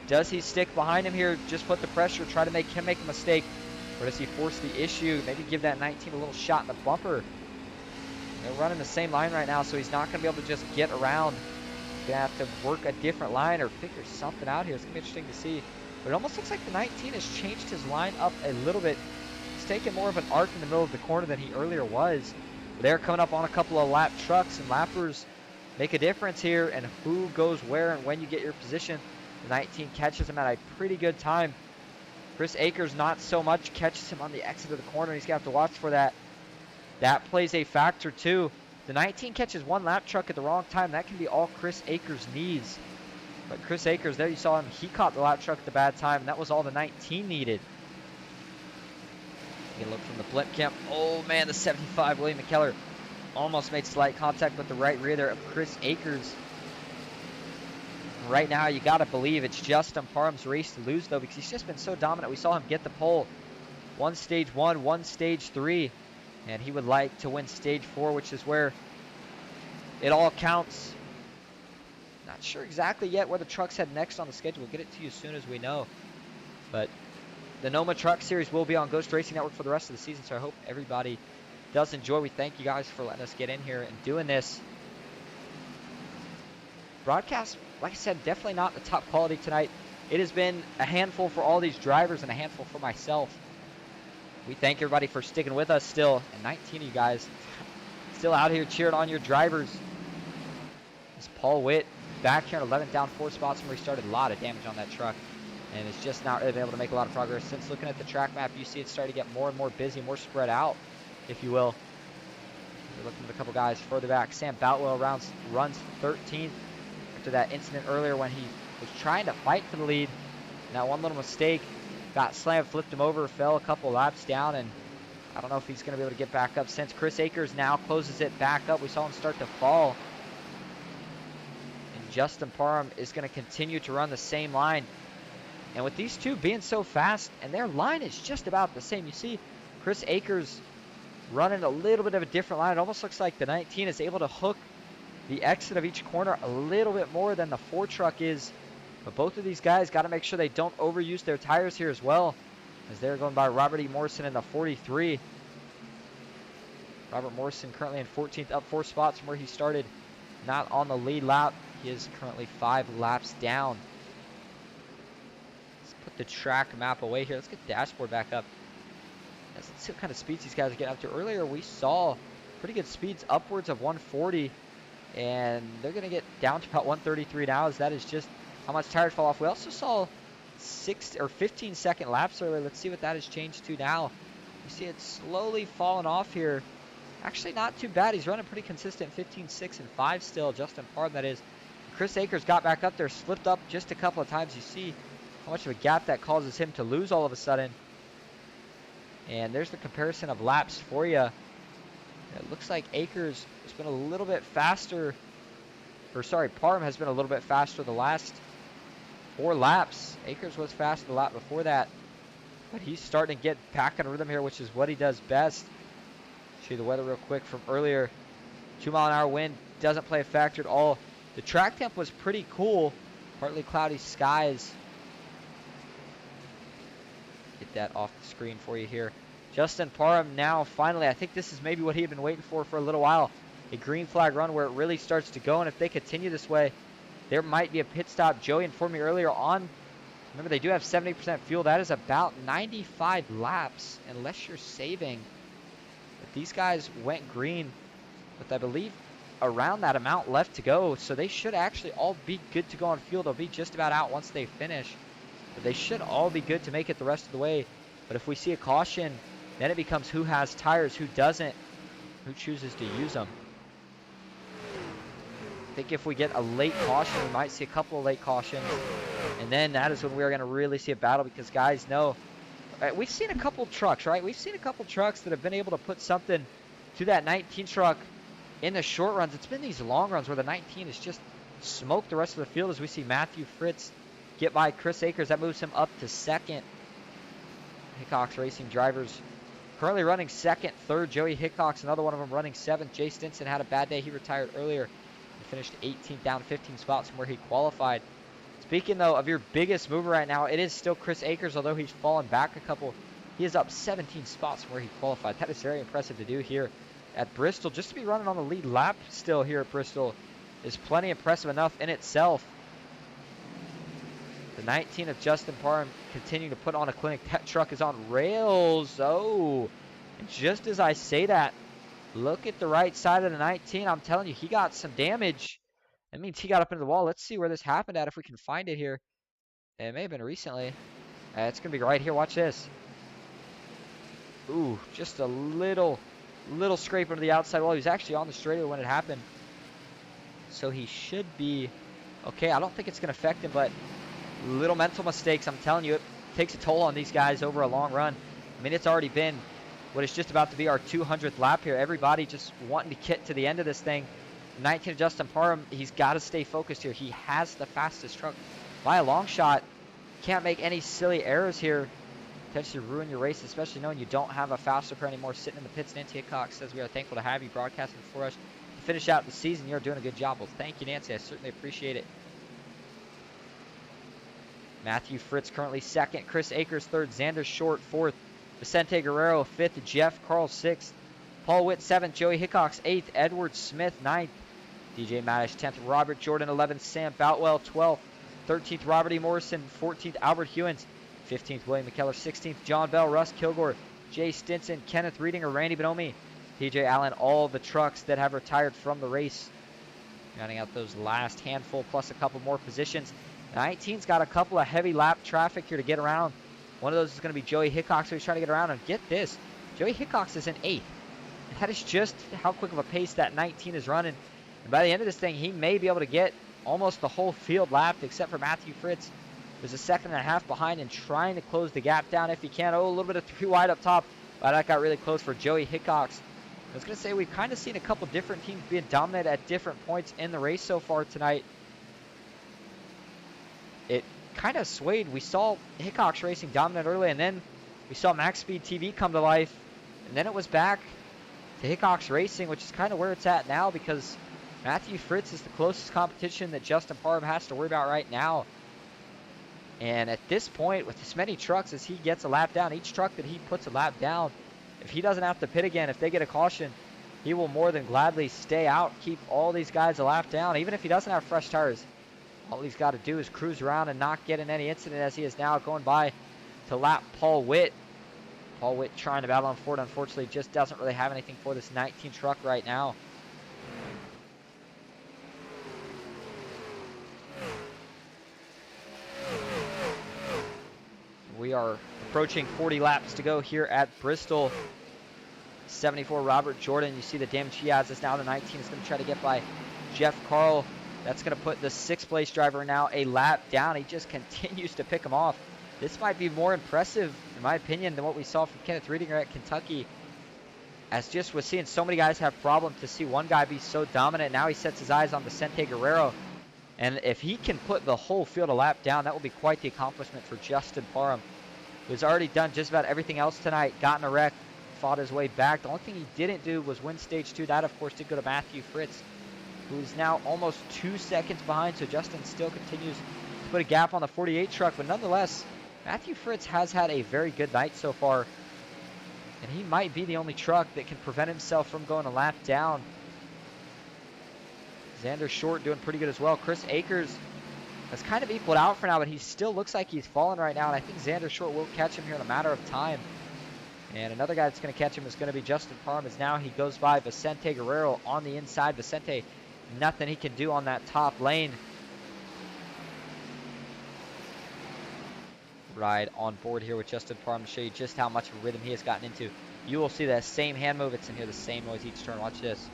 Speaker 1: Does he stick behind him here, just put the pressure, try to make him make a mistake? Or does he force the issue, maybe give that 19 a little shot in the bumper? They're running the same line right now, so he's not going to be able to just get around. He's going to have to work a different line or figure something out here. It's going to be interesting to see. But it almost looks like the 19 has changed his line up a little bit. He's taking more of an arc in the middle of the corner than he earlier was. They're coming up on a couple of lap trucks, and lappers make a difference here, and who goes where and when you get your position. The 19 catches him at a pretty good time. Chris Akers not so much, catches him on the exit of the corner. He's going to have to watch for that. That plays a factor too. The 19 catches one lap truck at the wrong time. That can be all Chris Akers needs. But Chris Akers, there you saw him, he caught the lap truck at the bad time, and that was all the 19 needed. You can look from the blimp cam. Oh man, the 75, William McKellar, almost made slight contact with the right rear there of Chris Akers. Right now, you got to believe it's Justin Parham's race to lose, though, because he's just been so dominant. We saw him get the pole. One stage 1, one stage 3. And he would like to win stage 4, which is where it all counts. Not sure exactly yet where the trucks head next on the schedule. We'll get it to you as soon as we know. But the NOMA Truck Series will be on Ghost Racing Network for the rest of the season, so I hope everybody does enjoy. We thank you guys for letting us get in here and doing this. Broadcast, like I said, definitely not the top quality tonight. It has been a handful for all these drivers and a handful for myself. We thank everybody for sticking with us still. And 19 of you guys still out here cheering on your drivers. This Paul Witt back here in 11th, down 4 spots from where he started. A lot of damage on that truck. And it's just not really been able to make a lot of progress. Since looking at the track map, you see it's starting to get more and more busy, more spread out, if you will. We're looking at a couple guys further back. Sam Boutwell runs 13th. After that incident earlier when he was trying to fight for the lead. And that one little mistake, got slammed, flipped him over, fell a couple laps down, and I don't know if he's going to be able to get back up since Chris Akers now closes it back up. We saw him start to fall. And Justin Parham is going to continue to run the same line. And with these two being so fast, and their line is just about the same. You see Chris Akers running a little bit of a different line. It almost looks like the 19 is able to hook the exit of each corner a little bit more than the 4 truck is. But both of these guys got to make sure they don't overuse their tires here as well, as they're going by Robert E. Morrison in the 43. Robert Morrison currently in 14th, up 4 spots from where he started. Not on the lead lap. He is currently 5 laps down. Let's put the track map away here. Let's get the dashboard back up. Let's see what kind of speeds these guys are getting up to. Earlier we saw pretty good speeds, upwards of 140. And they're going to get down to about 133 now, as that is just how much tires fall off. We also saw 6 or 15-second laps earlier. Let's see what that has changed to now. You see it slowly falling off here. Actually not too bad. He's running pretty consistent, 15, 6, and 5 still. Justin Parham, that is. Chris Akers got back up there, slipped up just a couple of times. You see how much of a gap that causes him to lose all of a sudden. And there's the comparison of laps for you. It looks like Akers has been a little bit faster, Parham has been a little bit faster the last 4 laps. Akers was faster the lap before that, but he's starting to get back in rhythm here, which is what he does best. Show you the weather real quick from earlier. 2-mile-an-hour wind doesn't play a factor at all. The track temp was pretty cool. Partly cloudy skies. Get that off the screen for you here. Justin Parham now finally, I think this is maybe what he had been waiting for a little while. A green flag run where it really starts to go, and if they continue this way, there might be a pit stop. Joey informed me earlier on, remember they do have 70% fuel. That is about 95 laps, unless you're saving. But these guys went green with, I believe, around that amount left to go, so they should actually all be good to go on fuel. They'll be just about out once they finish, but they should all be good to make it the rest of the way. But if we see a caution, then it becomes who has tires, who doesn't, who chooses to use them. I think if we get a late caution, we might see a couple of late cautions, and then that is when we are going to really see a battle, because guys know, we've seen a couple trucks, right? We've seen a couple trucks that have been able to put something to that 19 truck in the short runs. It's been these long runs where the 19 has just smoked the rest of the field, as we see Matthew Fritz get by Chris Akers. That moves him up to second. Hickox Racing drivers currently running second, third. Joey Hickox, another one of them, running seventh. Jay Stinson had a bad day. He retired earlier. He finished 18th, down 15 spots from where he qualified. Speaking, though, of your biggest mover right now, it is still Chris Akers, although he's fallen back a couple. He is up 17 spots from where he qualified. That is very impressive to do here at Bristol. Just to be running on the lead lap still here at Bristol is plenty impressive enough in itself. The 19 of Justin Parham continuing to put on a clinic. That truck is on rails. Oh, and just as I say that, look at the right side of the 19. I'm telling you, he got some damage. That means he got up into the wall. Let's see where this happened at, if we can find it here. It may have been recently. It's going to be right here. Watch this. Ooh, just a little scrape under the outside wall. He was actually on the straightaway when it happened, so he should be okay. I don't think it's going to affect him, but little mental mistakes, I'm telling you, it takes a toll on these guys over a long run. I mean, it's already been what is just about to be our 200th lap here. Everybody just wanting to get to the end of this thing. 19 of Justin Parham, he's got to stay focused here. He has the fastest truck by a long shot. Can't make any silly errors here. Potentially ruin your race, especially knowing you don't have a faster car anymore sitting in the pits. Nancy Hickox says, we are thankful to have you broadcasting for us to finish out the season. You're doing a good job. Well, thank you, Nancy. I certainly appreciate it. Matthew Fritz currently second. Chris Akers third. Xander Short fourth. Vicente Guerrero fifth. Jeff Carl sixth. Paul Witt seventh. Joey Hickox eighth. Edward Smith ninth. DJ Madish 10th. Robert Jordan 11th. Sam Boutwell 12th. 13th Robert E. Morrison. 14th Albert Hewins. 15th William McKellar. 16th John Bell. Russ Kilgore. Jay Stinson. Kenneth Reedinger. Randy Bonomi. TJ Allen. All the trucks that have retired from the race. Rounding out those last handful plus a couple more positions. 19's got a couple of heavy lap traffic here to get around. One of those is going to be Joey Hickox, who's trying to get around. And get this, Joey Hickox is in 8th. That is just how quick of a pace that 19 is running. And by the end of this thing, he may be able to get almost the whole field lapped, except for Matthew Fritz, who's a second and a half behind and trying to close the gap down if he can. Oh, a little bit of 3 wide up top. But that got really close for Joey Hickox. I was going to say, we've kind of seen a couple different teams being dominant at different points in the race so far tonight. It kind of swayed. We saw Hickox Racing dominant early, and then we saw Max Speed TV come to life, and then it was back to Hickox Racing, which is kind of where it's at now, because Matthew Fritz is the closest competition that Justin Parham has to worry about right now. And at this point, with as many trucks as he gets a lap down, each truck that he puts a lap down, if he doesn't have to pit again, if they get a caution, he will more than gladly stay out, keep all these guys a lap down, even if he doesn't have fresh tires. All he's got to do is cruise around and not get in any incident, as he is now going by to lap Paul Witt. Paul Witt trying to battle on Ford, unfortunately, just doesn't really have anything for this 19 truck right now. We are approaching 40 laps to go here at Bristol. 74 Robert Jordan, you see the damage he has. Is now the 19 is going to try to get by Jeff Carl. That's going to put the 6th place driver now a lap down. He just continues to pick him off. This might be more impressive, in my opinion, than what we saw from Kenneth Reedinger at Kentucky. As just was seeing so many guys have problems, to see one guy be so dominant. Now he sets his eyes on Vicente Guerrero. And if he can put the whole field a lap down, that will be quite the accomplishment for Justin Parham, who's already done just about everything else tonight. Gotten a wreck, fought his way back. The only thing he didn't do was win stage 2. That, of course, did go to Matthew Fritz, who's now almost 2 seconds behind. So Justin still continues to put a gap on the 48 truck. But nonetheless, Matthew Fritz has had a very good night so far. And he might be the only truck that can prevent himself from going a lap down. Xander Short doing pretty good as well. Chris Akers has kind of equaled out for now, but he still looks like he's falling right now. And I think Xander Short will catch him here in a matter of time. And another guy that's going to catch him is going to be Justin Parham, as now he goes by Vicente Guerrero on the inside. Vicente, nothing he can do on that top lane. Ride on board here with Justin Parham to show you just how much of a rhythm he has gotten into. You will see that same hand movements and hear the same noise each turn. Watch this.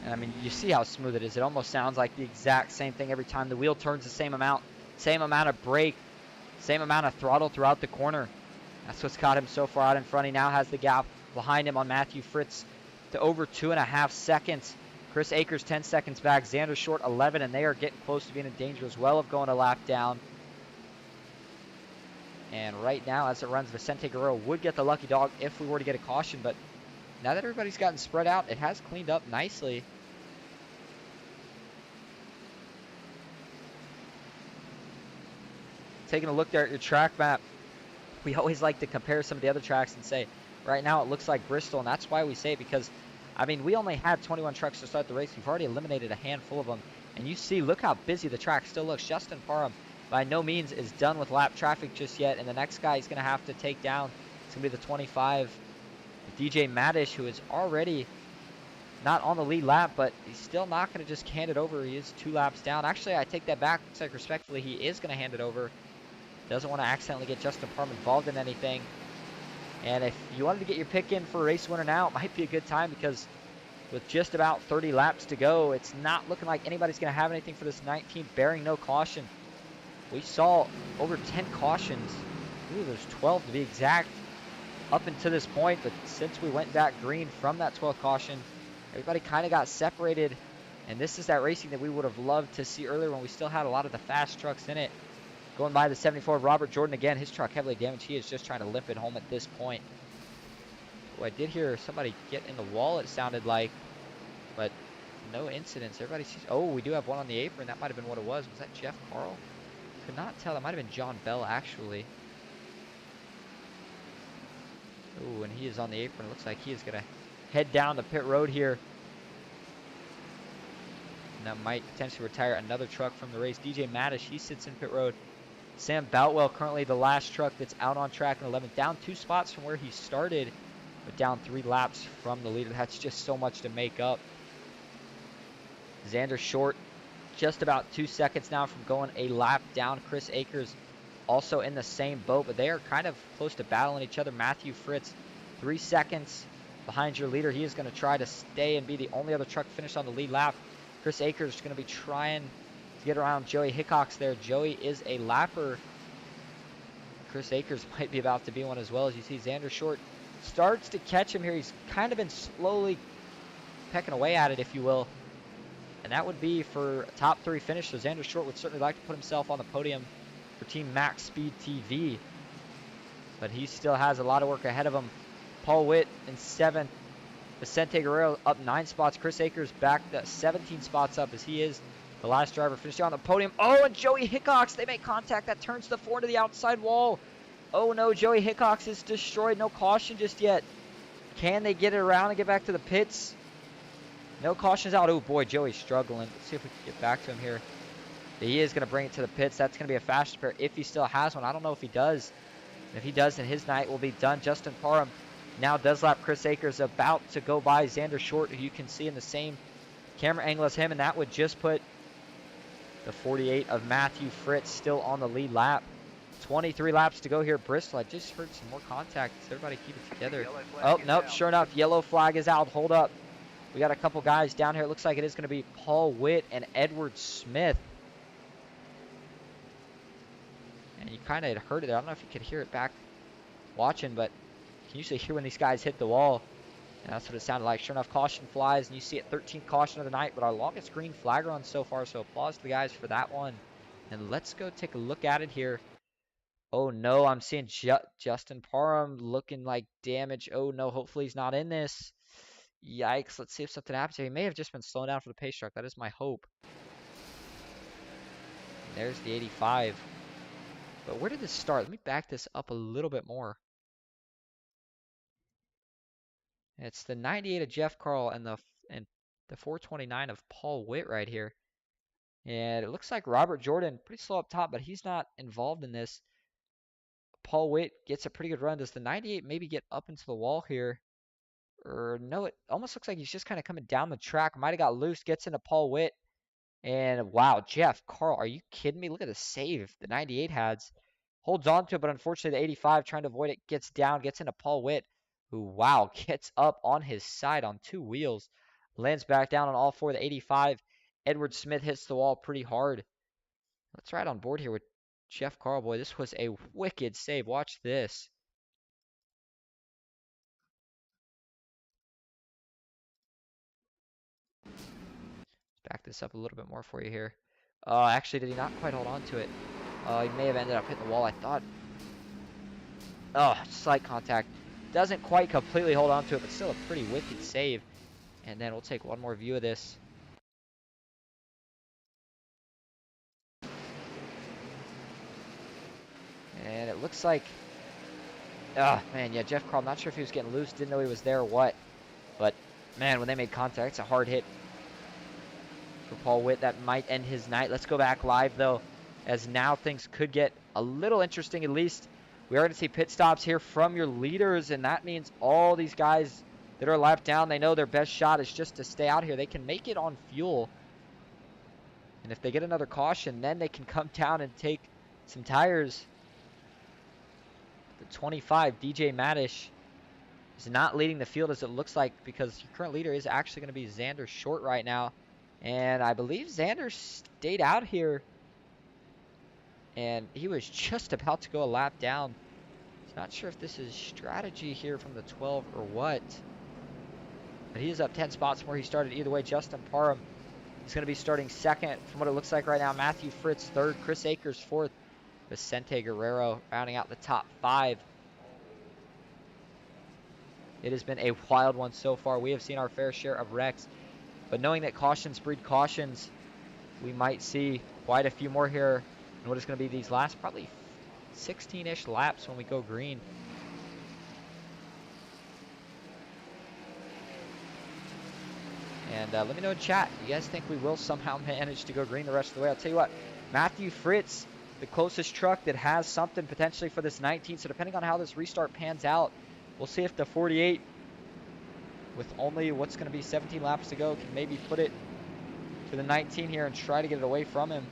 Speaker 1: I mean, you see how smooth it is. It almost sounds like the exact same thing every time. The wheel turns the same amount of brake, same amount of throttle throughout the corner. That's what's got him so far out in front. He now has the gap behind him on Matthew Fritz to over 2.5 seconds. Chris Akers 10 seconds back. Xander Short 11, and they are getting close to being in danger as well of going a lap down. And right now, as it runs, Vicente Guerrero would get the lucky dog if we were to get a caution, but now that everybody's gotten spread out, it has cleaned up nicely. Taking a look there at your track map, we always like to compare some of the other tracks and say, right now it looks like Bristol, and that's why we say it, because, I mean, we only had 21 trucks to start the race. We've already eliminated a handful of them, and you see, look how busy the track still looks. Justin Parham, by no means, is done with lap traffic just yet, and the next guy he's going to have to take down is going to be the 25, DJ Madish, who is already not on the lead lap, but he's still not going to just hand it over. He is 2 laps down. Actually, I take that back. Looks like respectfully he is going to hand it over. Doesn't want to accidentally get Justin Parham involved in anything. And if you wanted to get your pick in for a race winner now, it might be a good time, because with just about 30 laps to go, it's not looking like anybody's going to have anything for this 19th, bearing no caution. We saw over 10 cautions. Ooh, there's 12 to be exact up until this point, but since we went back green from that 12th caution, everybody kind of got separated, and this is that racing that we would have loved to see earlier when we still had a lot of the fast trucks in it. Going by the 74, Robert Jordan again, his truck heavily damaged. He is just trying to limp it home at this point. Oh, I did hear somebody get in the wall, it sounded like, but no incidents. Everybody sees, oh, we do have one on the apron. That might have been what it was. Was that Jeff Carl? Could not tell. That might have been John Bell, actually. Oh, and he is on the apron. It looks like he is going to head down the pit road here. And that might potentially retire another truck from the race. DJ Madish, he sits in pit road. Sam Boutwell, currently the last truck that's out on track in 11th. Down 2 spots from where he started, but down 3 laps from the leader. That's just so much to make up. Xander Short, just about 2 seconds now from going a lap down. Chris Akers also in the same boat, but they are kind of close to battling each other. Matthew Fritz, 3 seconds behind your leader. He is going to try to stay and be the only other truck finished on the lead lap. Chris Akers is going to be trying to get around Joey Hickox there. Joey is a lapper. Chris Akers might be about to be one as well. As you see, Xander Short starts to catch him here. He's kind of been slowly pecking away at it, if you will. And that would be for a top 3 finish. So Xander Short would certainly like to put himself on the podium for Team Max Speed TV. But he still has a lot of work ahead of him. Paul Witt in 7th. Vicente Guerrero up 9 spots. Chris Akers back 17 spots up, as he is the last driver finishing on the podium. Oh, and Joey Hickox, they make contact. That turns the 4 to the outside wall. Oh no, Joey Hickox is destroyed. No caution just yet. Can they get it around and get back to the pits? No cautions out. Oh boy, Joey's struggling. Let's see if we can get back to him here. He is going to bring it to the pits. That's going to be a fast repair if he still has one. I don't know if he does. If he does, then his night will be done. Justin Parham now does lap Chris Akers, about to go by Xander Short, who you can see in the same camera angle as him, and that would just put the 48 of Matthew Fritz still on the lead lap. 23 laps to go here at Bristol. I just heard some more contact. So everybody keep it together. Oh, nope. Sure enough, yellow flag is out. Hold up. We got a couple guys down here. It looks like it is going to be Paul Witt and Edward Smith. And you kind of heard it there. I don't know if you could hear it back watching, but you can usually hear when these guys hit the wall. And that's what it sounded like. Sure enough, caution flies, and you see it, 13th caution of the night, but our longest green flag run so far, so applause to the guys for that one. And let's go take a look at it here. Oh, no, I'm seeing Justin Parham looking like damage. Oh, no, hopefully he's not in this. Yikes, let's see if something happens here. He may have just been slowing down for the pace truck. That is my hope. And there's the 85. But where did this start? Let me back this up a little bit more. It's the 98 of Jeff Carl and the 429 of Paul Witt right here. And it looks like Robert Jordan, pretty slow up top, but he's not involved in this. Paul Witt gets a pretty good run. Does the 98 maybe get up into the wall here? Or no, it almost looks like he's just kind of coming down the track. Might have got loose, gets into Paul Witt. And wow, Jeff Carl, are you kidding me? Look at the save the 98 has. Holds on to it, but unfortunately the 85 trying to avoid it, gets down, gets into Paul Witt, who, wow, gets up on his side on two wheels. Lands back down on all four. The 85, Edward Smith hits the wall pretty hard. Let's ride on board here with Jeff Carl. Boy, this was a wicked save. Watch this. Back this up a little bit more for you here. Actually, did he not quite hold on to it? He may have ended up hitting the wall, I thought. Oh, slight contact. Doesn't quite completely hold on to it, but still a pretty wicked save. And then we'll take one more view of this. And it looks like... Oh, man, yeah, Jeff Carl, not sure if he was getting loose, didn't know he was there or what. But, man, when they made contact, it's a hard hit for Paul Witt. That might end his night. Let's go back live, though, as now things could get a little interesting at least. We are going to see pit stops here from your leaders, and that means all these guys that are a lap down, they know their best shot is just to stay out here. They can make it on fuel. And if they get another caution, then they can come down and take some tires. The 25, DJ Madish, is not leading the field as it looks like, because your current leader is actually going to be Xander Short right now. And I believe Xander stayed out here, and he was just about to go a lap down. So not sure if this is strategy here from the 12 or what. But he is up 10 spots from where he started. Either way, Justin Parham is going to be starting second from what it looks like right now. Matthew Fritz third, Chris Akers fourth. Vicente Guerrero rounding out the top 5. It has been a wild one so far. We have seen our fair share of wrecks. But knowing that cautions breed cautions, we might see quite a few more here in what is going to be these last probably 16-ish laps when we go green. And let me know in chat, you guys think we will somehow manage to go green the rest of the way? I'll tell you what, Matthew Fritz, the closest truck that has something potentially for this 19. So depending on how this restart pans out, we'll see if the 48, with only what's going to be 17 laps to go, can maybe put it to the 19 here and try to get it away from him.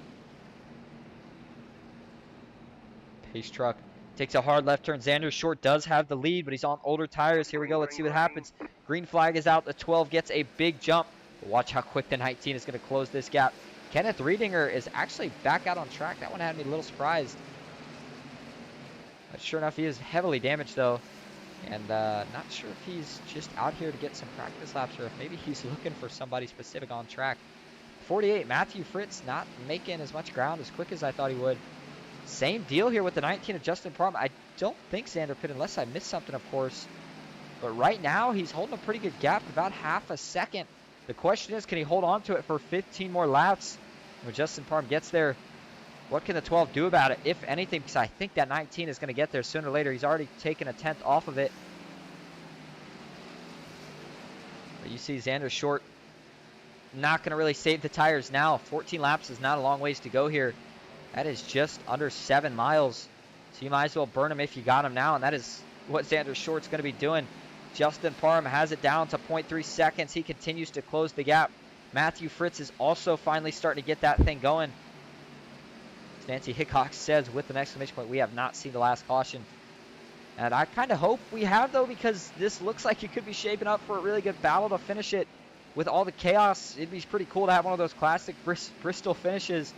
Speaker 1: Pace truck takes a hard left turn. Xander Short does have the lead, but he's on older tires. Here we go. Let's see what happens. Green flag is out. The 12 gets a big jump. But watch how quick the 19 is going to close this gap. Kenneth Riedinger is actually back out on track. That one had me a little surprised. But sure enough, he is heavily damaged, though. And not sure if he's just out here to get some practice laps or if maybe he's looking for somebody specific on track. 48, Matthew Fritz not making as much ground as quick as I thought he would. Same deal here with the 19 of Justin Parham. I don't think Xander Pitt, unless I missed something, of course. But right now, he's holding a pretty good gap, about half a second. The question is, can he hold on to it for 15 more laps? When Justin Parham gets there, what can the 12 do about it, if anything? Because I think that 19 is going to get there sooner or later. He's already taken a 10th off of it. But you see Xander Short not going to really save the tires now. 14 laps is not a long ways to go here. That is just under 7 miles. So you might as well burn him if you got him now. And that is what Xander Short's going to be doing. Justin Parham has it down to 0.3 seconds. He continues to close the gap. Matthew Fritz is also finally starting to get that thing going. As Nancy Hickok says with an exclamation point, we have not seen the last caution. And I kind of hope we have, though, because this looks like it could be shaping up for a really good battle to finish it. With all the chaos, it'd be pretty cool to have one of those classic Bristol finishes.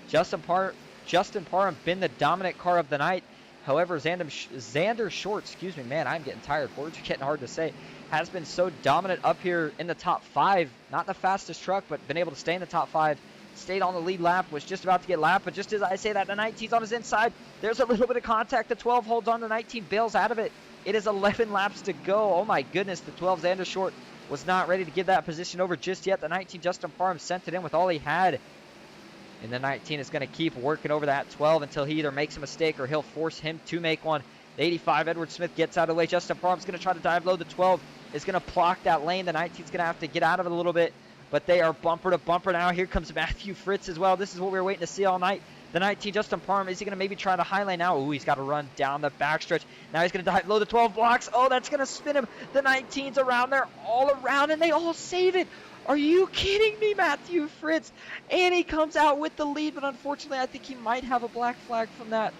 Speaker 1: Justin Parham been the dominant car of the night. However, Xander Short, excuse me, man, I'm getting tired. Words are getting hard to say. Has been so dominant up here in the top 5. Not the fastest truck, but been able to stay in the top 5. Stayed on the lead lap, was just about to get lapped, but just as I say that, the 19's on his inside. There's a little bit of contact. The 12 holds on, the 19 bails out of it. It is 11 laps to go. Oh my goodness, the 12 Xander Short was not ready to give that position over just yet. The 19 Justin Parham sent it in with all he had. And the 19 is going to keep working over that 12 until he either makes a mistake or he'll force him to make one. The 85 Edward Smith gets out of the way. Justin Parham's going to try to dive low. The 12 is going to block that lane. The 19 is going to have to get out of it a little bit. But they are bumper to bumper now. Here comes Matthew Fritz as well. This is what we were waiting to see all night. The 19, Justin Parham, is he going to maybe try to highline now? Ooh, he's got to run down the backstretch. Now he's going to dive low. The 12 blocks. Oh, that's going to spin him. The 19's around there, all around, and they all save it. Are you kidding me, Matthew Fritz? And he comes out with the lead, but unfortunately, I think he might have a black flag from that.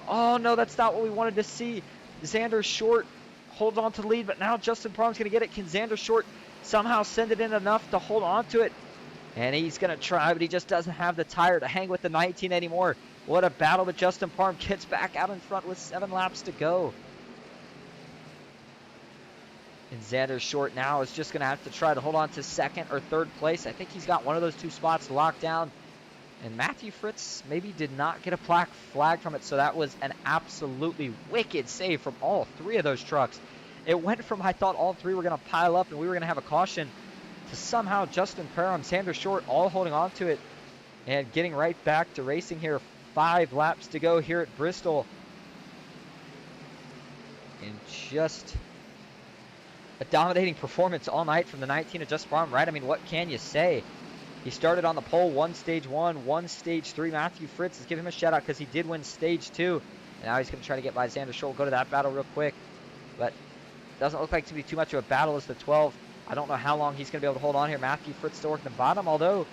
Speaker 1: Oh, no, that's not what we wanted to see. Xander Short holds on to the lead, but now Justin Parham's going to get it. Can Xander Short somehow send it in enough to hold on to it? And he's going to try, but he just doesn't have the tire to hang with the 19 anymore. What a battle, but Justin Parham gets back out in front with 7 laps to go. And Xander Short now is just going to have to try to hold on to 2nd or 3rd place. I think he's got one of those 2 spots locked down. And Matthew Fritz maybe did not get a black flag from it, so that was an absolutely wicked save from all 3 of those trucks. It went from, I thought all 3 were going to pile up and we were going to have a caution, to somehow Justin Parham, Xander Short all holding on to it and getting right back to racing here. 5 laps to go here at Bristol. And just a dominating performance all night from the 19 of Justin Parham, right? I mean, what can you say? He started on the pole, won stage 1, won stage 3. Matthew Fritz, let's give him a shout out because he did win stage 2. And now he's going to try to get by Xander Short. We'll go to that battle real quick. But doesn't look like to be too much of a battle as the 12. I don't know how long he's going to be able to hold on here. Matthew Fritz still working the bottom, although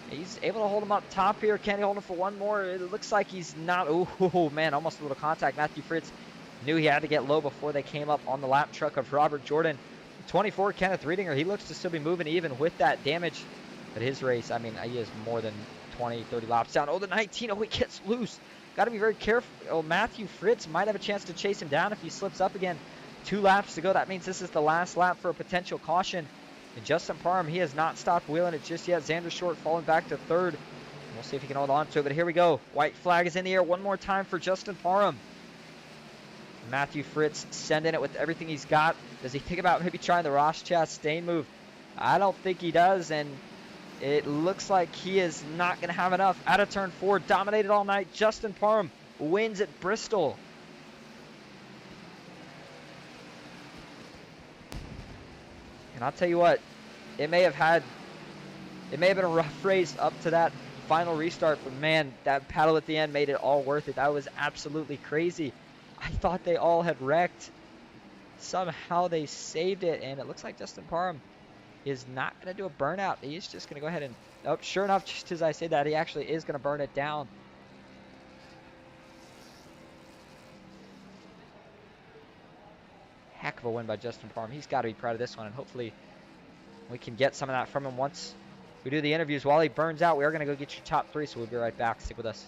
Speaker 1: he's able to hold him up top here. Can he hold him for one more? It looks like he's not. Oh, man, almost a little contact. Matthew Fritz knew he had to get low before they came up on the lap truck of Robert Jordan. 24, Kenneth Riedinger, he looks to still be moving even with that damage. But his race, I mean, he is more than 20, 30 laps down. Oh, the 19, he gets loose. Got to be very careful. Oh, Matthew Fritz might have a chance to chase him down if he slips up again. 2 laps to go. That means this is the last lap for a potential caution. And Justin Parham, he has not stopped wheeling it just yet. Xander Short falling back to 3rd. We'll see if he can hold on to it. But here we go. White flag is in the air one more time for Justin Parham. Matthew Fritz sending it with everything he's got. Does he think about maybe trying the Ross Chastain move? I don't think he does. And it looks like he is not going to have enough. Out of turn 4, dominated all night. Justin Parham wins at Bristol. And I'll tell you what, it may have been a rough race up to that final restart, but man, that paddle at the end made it all worth it. That was absolutely crazy. I thought they all had wrecked. Somehow they saved it, and it looks like Justin Parham is not going to do a burnout. He's just going to go ahead and, oh, sure enough, just as I say that, he actually is going to burn it down. Heck of a win by Justin Parham. He's got to be proud of this one, and hopefully we can get some of that from him once we do the interviews. While he burns out, we are going to go get your top 3, so we'll be right back. Stick with us.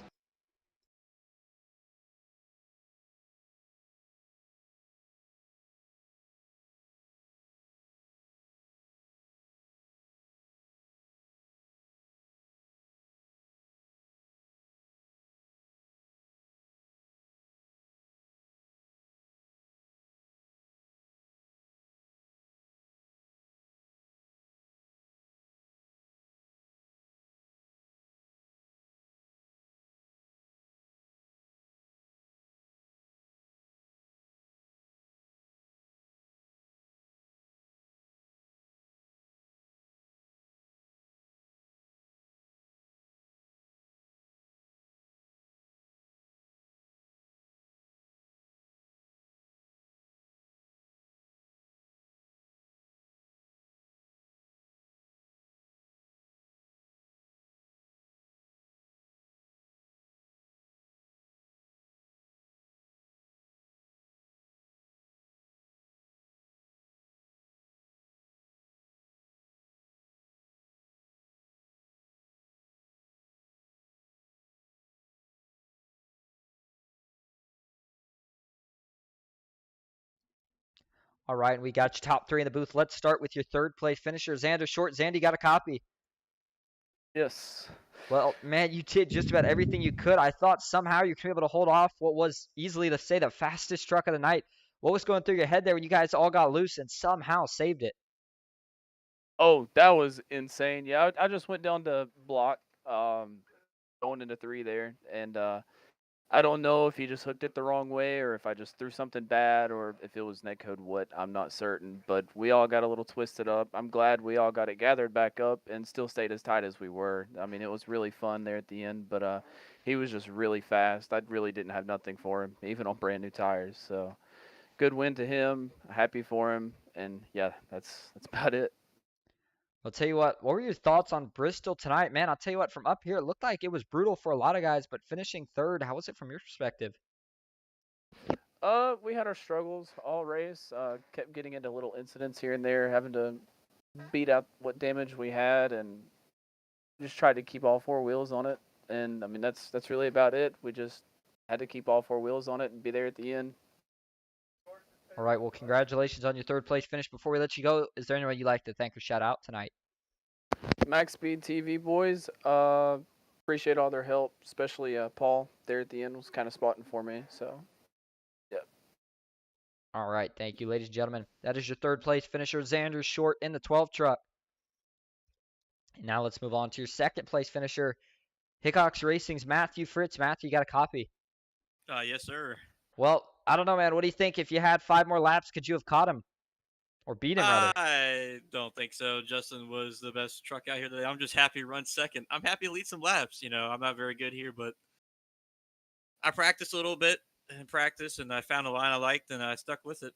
Speaker 1: All right, and we got your top 3 in the booth. Let's start with your third place finisher, Xander Short. Xander, got a copy?
Speaker 3: Yes.
Speaker 1: Well, man, you did just about everything you could. I thought somehow you could be able to hold off what was easily to say the fastest truck of the night. What was going through your head there when you guys all got loose and somehow saved it?
Speaker 3: Oh, that was insane. Yeah, I just went down to block, going into 3 there, and I don't know if he just hooked it the wrong way or if I just threw something bad or if it was netcode what, I'm not certain. But we all got a little twisted up. I'm glad we all got it gathered back up and still stayed as tight as we were. I mean, it was really fun there at the end, but he was just really fast. I really didn't have nothing for him, even on brand new tires. So good win to him. Happy for him. And yeah, that's about it.
Speaker 1: I'll tell you what were your thoughts on Bristol tonight? Man, I'll tell you what, from up here, it looked like it was brutal for a lot of guys, but finishing third, how was it from your perspective?
Speaker 3: We had our struggles all race. Kept getting into little incidents here and there, having to beat out what damage we had, and just tried to keep all 4 wheels on it. And I mean, that's really about it. We just had to keep all 4 wheels on it and be there at the end.
Speaker 1: All right, well, congratulations on your third place finish. Before we let you go, is there anyone you'd like to thank or shout out tonight?
Speaker 3: Max Speed TV boys, appreciate all their help, especially Paul there at the end was kind of spotting for me. So, yeah.
Speaker 1: All right, thank you, ladies and gentlemen. That is your third place finisher, Xander Short in the 12 truck. And now let's move on to your second place finisher, Hickox Racing's Matthew Fritz. Matthew, you got a copy?
Speaker 4: Yes, sir.
Speaker 1: Well, I don't know, man. What do you think? If you had 5 more laps, could you have caught him? Or beat him, rather?
Speaker 4: I don't think so. Justin was the best truck out here today. I'm just happy to run second. I'm happy to lead some laps. I'm not very good here, but I practiced a little bit in practice, and I found a line I liked, and I stuck with it.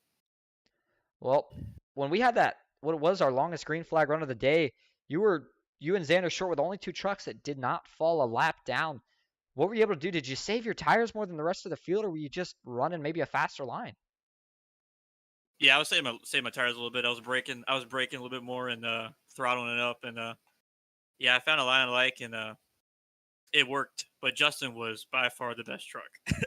Speaker 1: Well, when we had that, what was our longest green flag run of the day, you and Xander Short were the only 2 trucks that did not fall a lap down. What were you able to do? Did you save your tires more than the rest of the field, or were you just running maybe a faster line?
Speaker 4: Yeah, I was saving my tires a little bit. I was braking a little bit more and throttling it up, and yeah, I found a line I like, and it worked. But Justin was by far the best truck.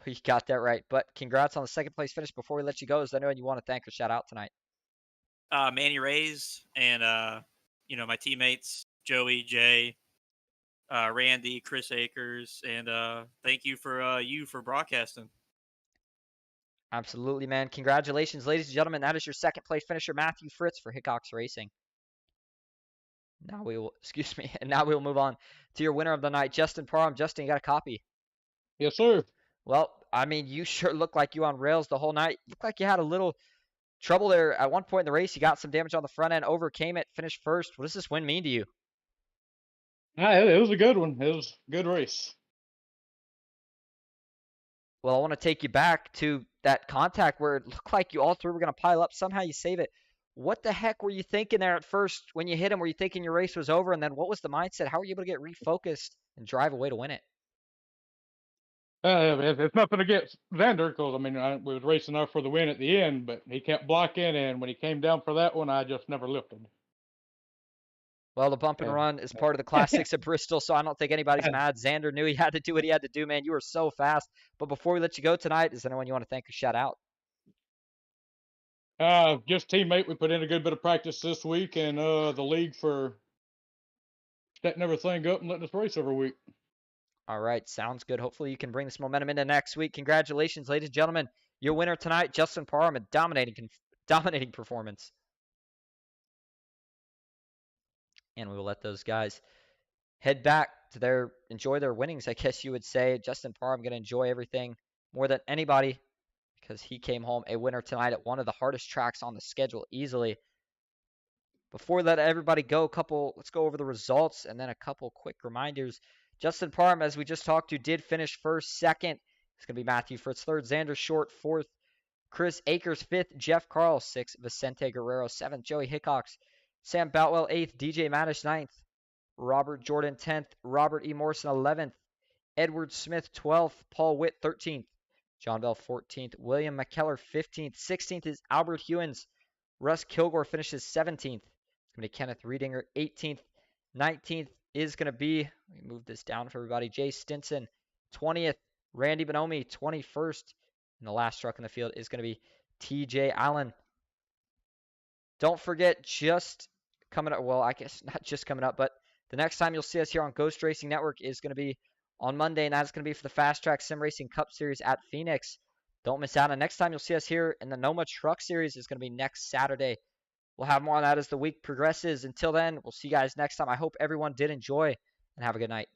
Speaker 1: You got that right. But congrats on the second place finish. Before we let you go, is there anyone you want to thank or shout out tonight?
Speaker 4: Manny Ray's and my teammates Joey, Jay, Randy, Chris Akers, and thank you for broadcasting.
Speaker 1: Absolutely, man. Congratulations, ladies and gentlemen. That is your second place finisher, Matthew Fritz for Hickox Racing. Now we will move on to your winner of the night, Justin Parham. Justin, you got a copy?
Speaker 5: Yes, sir.
Speaker 1: Well, I mean, you sure looked like you on rails the whole night. You looked like you had a little trouble there at one point in the race. You got some damage on the front end, overcame it, finished first. What does this win mean to you?
Speaker 5: It was a good one. It was a good race.
Speaker 1: Well, I want to take you back to that contact where it looked like you all 3 were going to pile up. Somehow you save it. What the heck were you thinking there at first when you hit him? Were you thinking your race was over? And then what was the mindset? How were you able to get refocused and drive away to win it?
Speaker 5: It's nothing against Xander because, I mean, we was racing there for the win at the end, but he kept blocking, and when he came down for that one, I just never lifted.
Speaker 1: Well, the bump and run is part of the Classics at Bristol, so I don't think anybody's mad. Xander knew he had to do what he had to do, man. You were so fast. But before we let you go tonight, is there anyone you want to thank or shout out?
Speaker 5: Just teammate. We put in a good bit of practice this week, and the league for setting everything up and letting us race every week.
Speaker 1: All right, sounds good. Hopefully you can bring this momentum into next week. Congratulations, ladies and gentlemen. Your winner tonight, Justin Parham, a dominating performance. And we will let those guys head back to enjoy their winnings, I guess you would say. Justin Parham going to enjoy everything more than anybody because he came home a winner tonight at one of the hardest tracks on the schedule easily. Before we let everybody go, let's go over the results and then a couple quick reminders. Justin Parham, as we just talked to, did finish first. Second, it's going to be Matthew Fritz. Third, Xander Short. Fourth, Chris Akers. Fifth, Jeff Carl. Sixth, Vicente Guerrero. Seventh, Joey Hickox. Sam Boutwell. Eighth, DJ Madish. Ninth, Robert Jordan. 10th, Robert E. Morrison. 11th, Edward Smith. 12th, Paul Witt. 13th, John Bell. 14th, William McKellar. 15th. 16th is Albert Hewins. Russ Kilgore finishes 17th. It's going to be Kenneth Riedinger. 18th. 19th is going to be, let me move this down for everybody, Jay Stinson. 20th, Randy Bonomi. 21st, and the last truck in the field is going to be TJ Allen. Don't forget, just coming up, well, I guess not just coming up, but the next time you'll see us here on Ghost Racing Network is going to be on Monday, and that's going to be for the Fast Track Sim Racing Cup Series at Phoenix. Don't miss out. And next time you'll see us here in the NOMA Truck Series is going to be next Saturday. We'll have more on that as the week progresses. Until then, we'll see you guys next time. I hope everyone did enjoy, and have a good night.